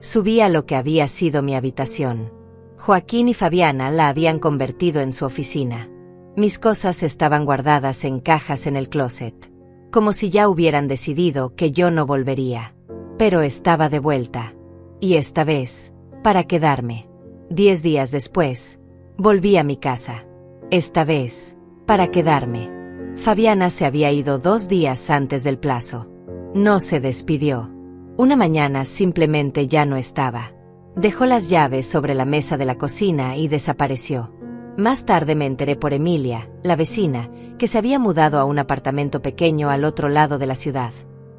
Subí a lo que había sido mi habitación. Joaquín y Fabiana la habían convertido en su oficina. Mis cosas estaban guardadas en cajas en el closet, como si ya hubieran decidido que yo no volvería. Pero estaba de vuelta. Y esta vez, para quedarme. 10 días después, volví a mi casa. Esta vez, para quedarme. Fabiana se había ido 2 días antes del plazo. No se despidió. Una mañana simplemente ya no estaba. Dejó las llaves sobre la mesa de la cocina y desapareció. Más tarde me enteré por Emilia, la vecina, que se había mudado a un apartamento pequeño al otro lado de la ciudad.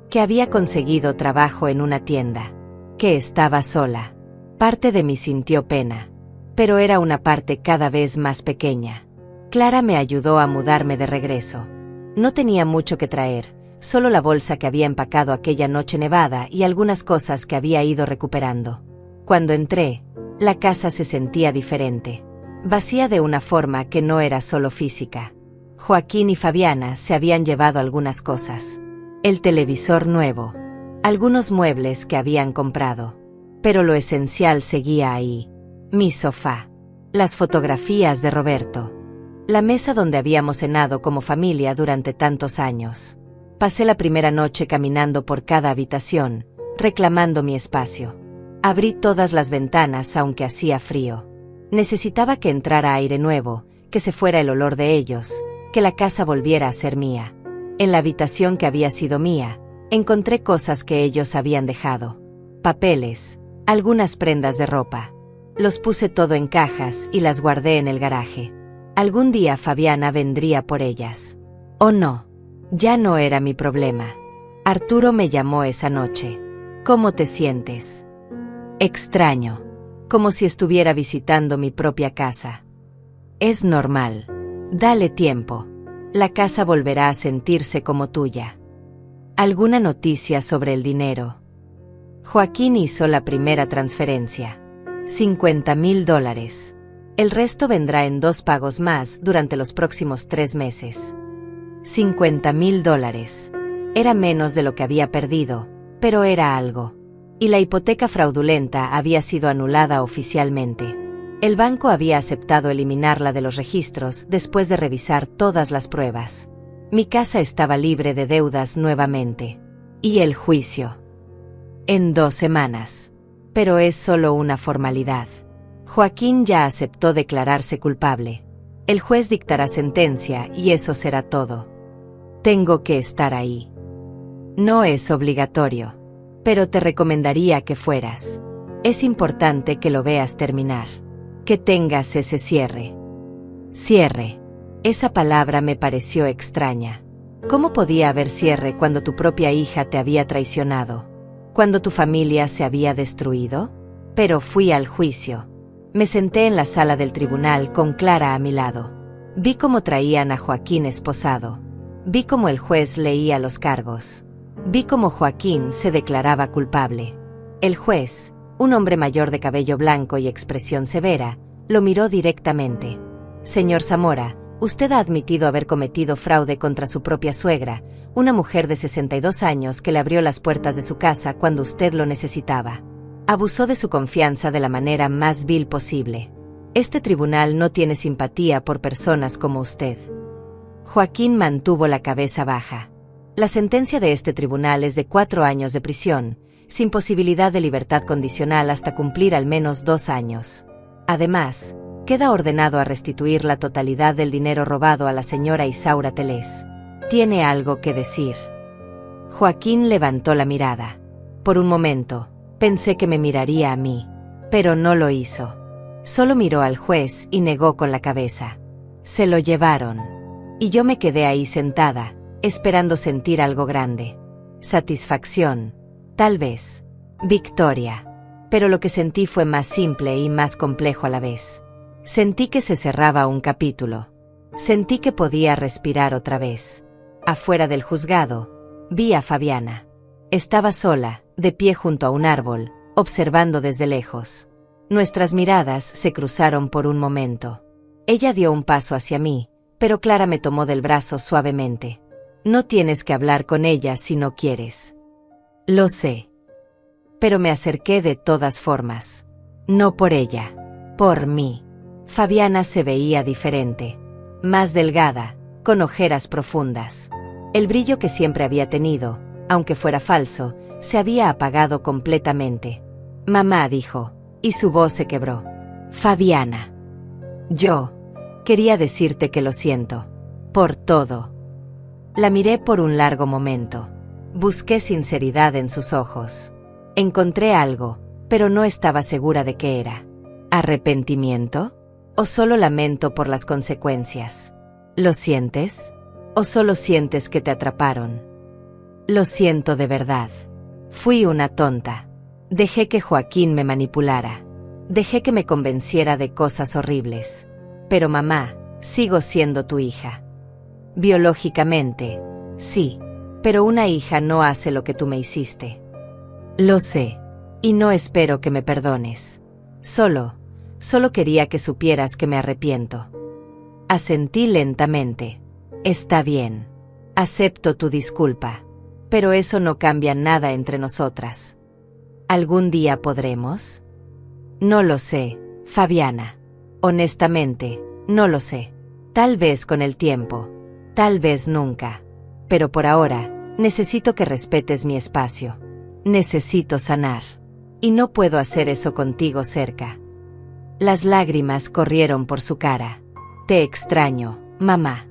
Que había conseguido trabajo en una tienda. Que estaba sola. Parte de mí sintió pena. Pero era una parte cada vez más pequeña. Clara me ayudó a mudarme de regreso. No tenía mucho que traer, solo la bolsa que había empacado aquella noche nevada y algunas cosas que había ido recuperando. Cuando entré, la casa se sentía diferente. Vacía de una forma que no era solo física. Joaquín y Fabiana se habían llevado algunas cosas. El televisor nuevo. Algunos muebles que habían comprado. Pero lo esencial seguía ahí. Mi sofá. Las fotografías de Roberto. La mesa donde habíamos cenado como familia durante tantos años. Pasé la primera noche caminando por cada habitación, reclamando mi espacio. Abrí todas las ventanas aunque hacía frío. Necesitaba que entrara aire nuevo, que se fuera el olor de ellos, que la casa volviera a ser mía. En la habitación que había sido mía, encontré cosas que ellos habían dejado. Papeles, algunas prendas de ropa. Los puse todo en cajas y las guardé en el garaje. Algún día Fabiana vendría por ellas. ¿O no? Ya no era mi problema. Arturo me llamó esa noche. ¿Cómo te sientes? Extraño. Como si estuviera visitando mi propia casa. Es normal. Dale tiempo. La casa volverá a sentirse como tuya. ¿Alguna noticia sobre el dinero? Joaquín hizo la primera transferencia. $50,000. El resto vendrá en 2 pagos más durante los próximos 3 meses. $50,000. Era menos de lo que había perdido, pero era algo. Y la hipoteca fraudulenta había sido anulada oficialmente. El banco había aceptado eliminarla de los registros después de revisar todas las pruebas. Mi casa estaba libre de deudas nuevamente. Y el juicio. En 2 semanas. Pero es solo una formalidad. Joaquín ya aceptó declararse culpable. El juez dictará sentencia y eso será todo. Tengo que estar ahí. No es obligatorio, pero te recomendaría que fueras. Es importante que lo veas terminar. Que tengas ese cierre. Cierre. Esa palabra me pareció extraña. ¿Cómo podía haber cierre cuando tu propia hija te había traicionado? ¿Cuando tu familia se había destruido? Pero fui al juicio. Me senté en la sala del tribunal con Clara a mi lado. Vi cómo traían a Joaquín esposado. Vi cómo el juez leía los cargos. Vi cómo Joaquín se declaraba culpable. El juez, un hombre mayor de cabello blanco y expresión severa, lo miró directamente. Señor Zamora, usted ha admitido haber cometido fraude contra su propia suegra, una mujer de 62 años que le abrió las puertas de su casa cuando usted lo necesitaba. Abusó de su confianza de la manera más vil posible. Este tribunal no tiene simpatía por personas como usted. Joaquín mantuvo la cabeza baja. La sentencia de este tribunal es de 4 años de prisión, sin posibilidad de libertad condicional hasta cumplir al menos 2 años. Además, queda ordenado a restituir la totalidad del dinero robado a la señora Isaura Telés. ¿Tiene algo que decir? Joaquín levantó la mirada. Por un momento, pensé que me miraría a mí, pero no lo hizo. Solo miró al juez y negó con la cabeza. Se lo llevaron. Y yo me quedé ahí sentada, esperando sentir algo grande. Satisfacción, tal vez. Victoria. Pero lo que sentí fue más simple y más complejo a la vez. Sentí que se cerraba un capítulo. Sentí que podía respirar otra vez. Afuera del juzgado, vi a Fabiana. Estaba sola, de pie junto a un árbol, observando desde lejos. Nuestras miradas se cruzaron por un momento. Ella dio un paso hacia mí, pero Clara me tomó del brazo suavemente. No tienes que hablar con ella si no quieres. Lo sé. Pero me acerqué de todas formas. No por ella, por mí. Fabiana se veía diferente. Más delgada, con ojeras profundas. El brillo que siempre había tenido, aunque fuera falso, se había apagado completamente. Mamá dijo, y su voz se quebró. Fabiana. Yo quería decirte que lo siento. Por todo. La miré por un largo momento. Busqué sinceridad en sus ojos. Encontré algo, pero no estaba segura de qué era. ¿Arrepentimiento? ¿O solo lamento por las consecuencias? ¿Lo sientes? ¿O solo sientes que te atraparon? Lo siento de verdad. Fui una tonta. Dejé que Joaquín me manipulara. Dejé que me convenciera de cosas horribles. Pero mamá, sigo siendo tu hija. Biológicamente, sí, pero una hija no hace lo que tú me hiciste. Lo sé, y no espero que me perdones. Solo quería que supieras que me arrepiento. Asentí lentamente. Está bien. Acepto tu disculpa. Pero eso no cambia nada entre nosotras. ¿Algún día podremos? No lo sé, Fabiana. Honestamente, no lo sé. Tal vez con el tiempo. Tal vez nunca. Pero por ahora, necesito que respetes mi espacio. Necesito sanar. Y no puedo hacer eso contigo cerca. Las lágrimas corrieron por su cara. Te extraño, mamá.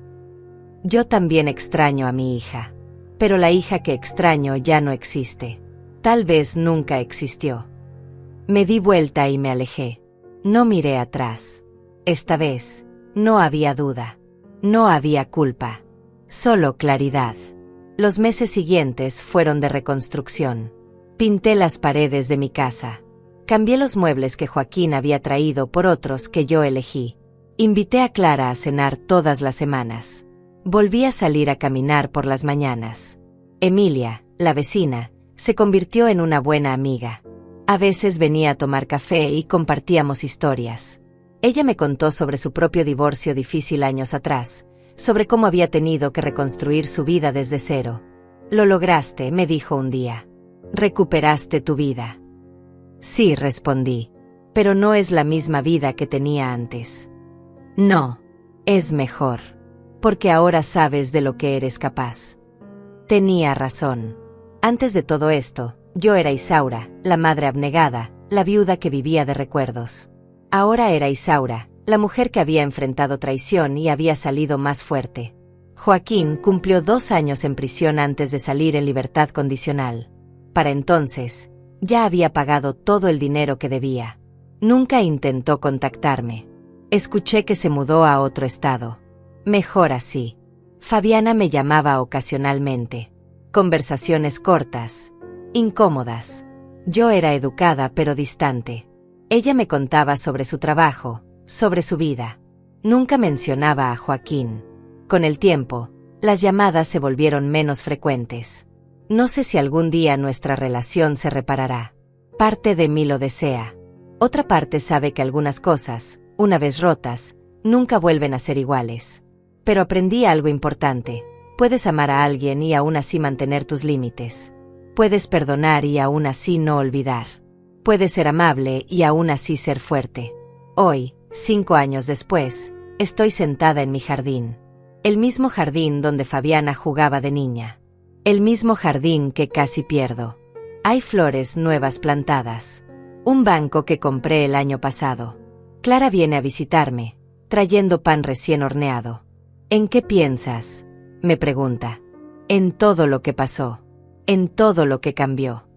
Yo también extraño a mi hija. Pero la hija que extraño ya no existe. Tal vez nunca existió. Me di vuelta y me alejé. No miré atrás. Esta vez, no había duda. No había culpa. Solo claridad. Los meses siguientes fueron de reconstrucción. Pinté las paredes de mi casa. Cambié los muebles que Joaquín había traído por otros que yo elegí. Invité a Clara a cenar todas las semanas. Volví a salir a caminar por las mañanas. Emilia, la vecina, se convirtió en una buena amiga. A veces venía a tomar café y compartíamos historias. Ella me contó sobre su propio divorcio difícil años atrás, sobre cómo había tenido que reconstruir su vida desde cero. Lo lograste, me dijo un día. Recuperaste tu vida. Sí, respondí, pero no es la misma vida que tenía antes. No, es mejor, porque ahora sabes de lo que eres capaz. Tenía razón. Antes de todo esto, yo era Isaura, la madre abnegada, la viuda que vivía de recuerdos. Ahora era Isaura, la mujer que había enfrentado traición y había salido más fuerte. Joaquín cumplió 2 años en prisión antes de salir en libertad condicional. Para entonces, ya había pagado todo el dinero que debía. Nunca intentó contactarme. Escuché que se mudó a otro estado. Mejor así. Fabiana me llamaba ocasionalmente. Conversaciones cortas, incómodas. Yo era educada pero distante. Ella me contaba sobre su trabajo, sobre su vida. Nunca mencionaba a Joaquín. Con el tiempo, las llamadas se volvieron menos frecuentes. No sé si algún día nuestra relación se reparará. Parte de mí lo desea. Otra parte sabe que algunas cosas, una vez rotas, nunca vuelven a ser iguales. Pero aprendí algo importante. Puedes amar a alguien y aún así mantener tus límites. Puedes perdonar y aún así no olvidar. Puedes ser amable y aún así ser fuerte. Hoy, 5 años después, estoy sentada en mi jardín. El mismo jardín donde Fabiana jugaba de niña. El mismo jardín que casi pierdo. Hay flores nuevas plantadas. Un banco que compré el año pasado. Clara viene a visitarme, trayendo pan recién horneado. ¿En qué piensas?, me pregunta. En todo lo que pasó. En todo lo que cambió.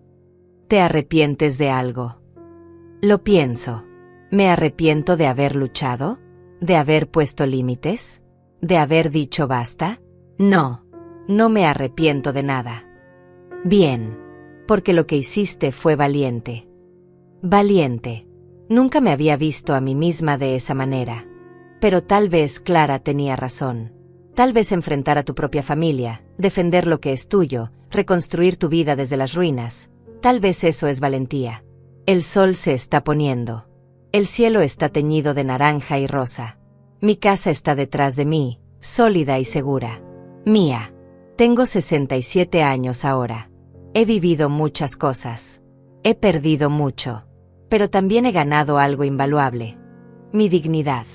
¿Te arrepientes de algo? Lo pienso. ¿Me arrepiento de haber luchado? ¿De haber puesto límites? ¿De haber dicho basta? No. No me arrepiento de nada. Bien. Porque lo que hiciste fue valiente. Valiente. Nunca me había visto a mí misma de esa manera. Pero tal vez Clara tenía razón. Tal vez enfrentar a tu propia familia, defender lo que es tuyo, reconstruir tu vida desde las ruinas. Tal vez eso es valentía. El sol se está poniendo. El cielo está teñido de naranja y rosa. Mi casa está detrás de mí, sólida y segura. Mía. Tengo 67 años ahora. He vivido muchas cosas. He perdido mucho. Pero también he ganado algo invaluable. Mi dignidad.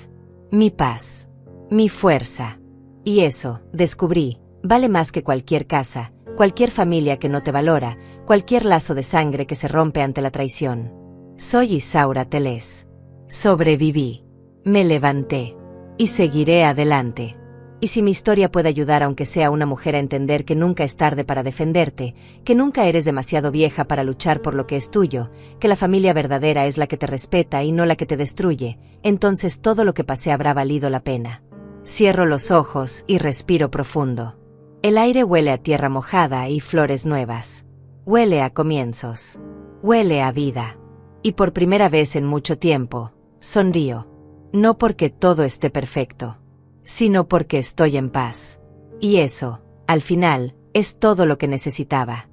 Mi paz. Mi fuerza. Y eso, descubrí, vale más que cualquier casa, cualquier familia que no te valora, cualquier lazo de sangre que se rompe ante la traición. Soy Isaura Teles. Sobreviví. Me levanté. Y seguiré adelante. Y si mi historia puede ayudar aunque sea a una mujer a entender que nunca es tarde para defenderte, que nunca eres demasiado vieja para luchar por lo que es tuyo, que la familia verdadera es la que te respeta y no la que te destruye, entonces todo lo que pasé habrá valido la pena. Cierro los ojos y respiro profundo. El aire huele a tierra mojada y flores nuevas. Huele a comienzos. Huele a vida. Y por primera vez en mucho tiempo, sonrío. No porque todo esté perfecto, sino porque estoy en paz. Y eso, al final, es todo lo que necesitaba.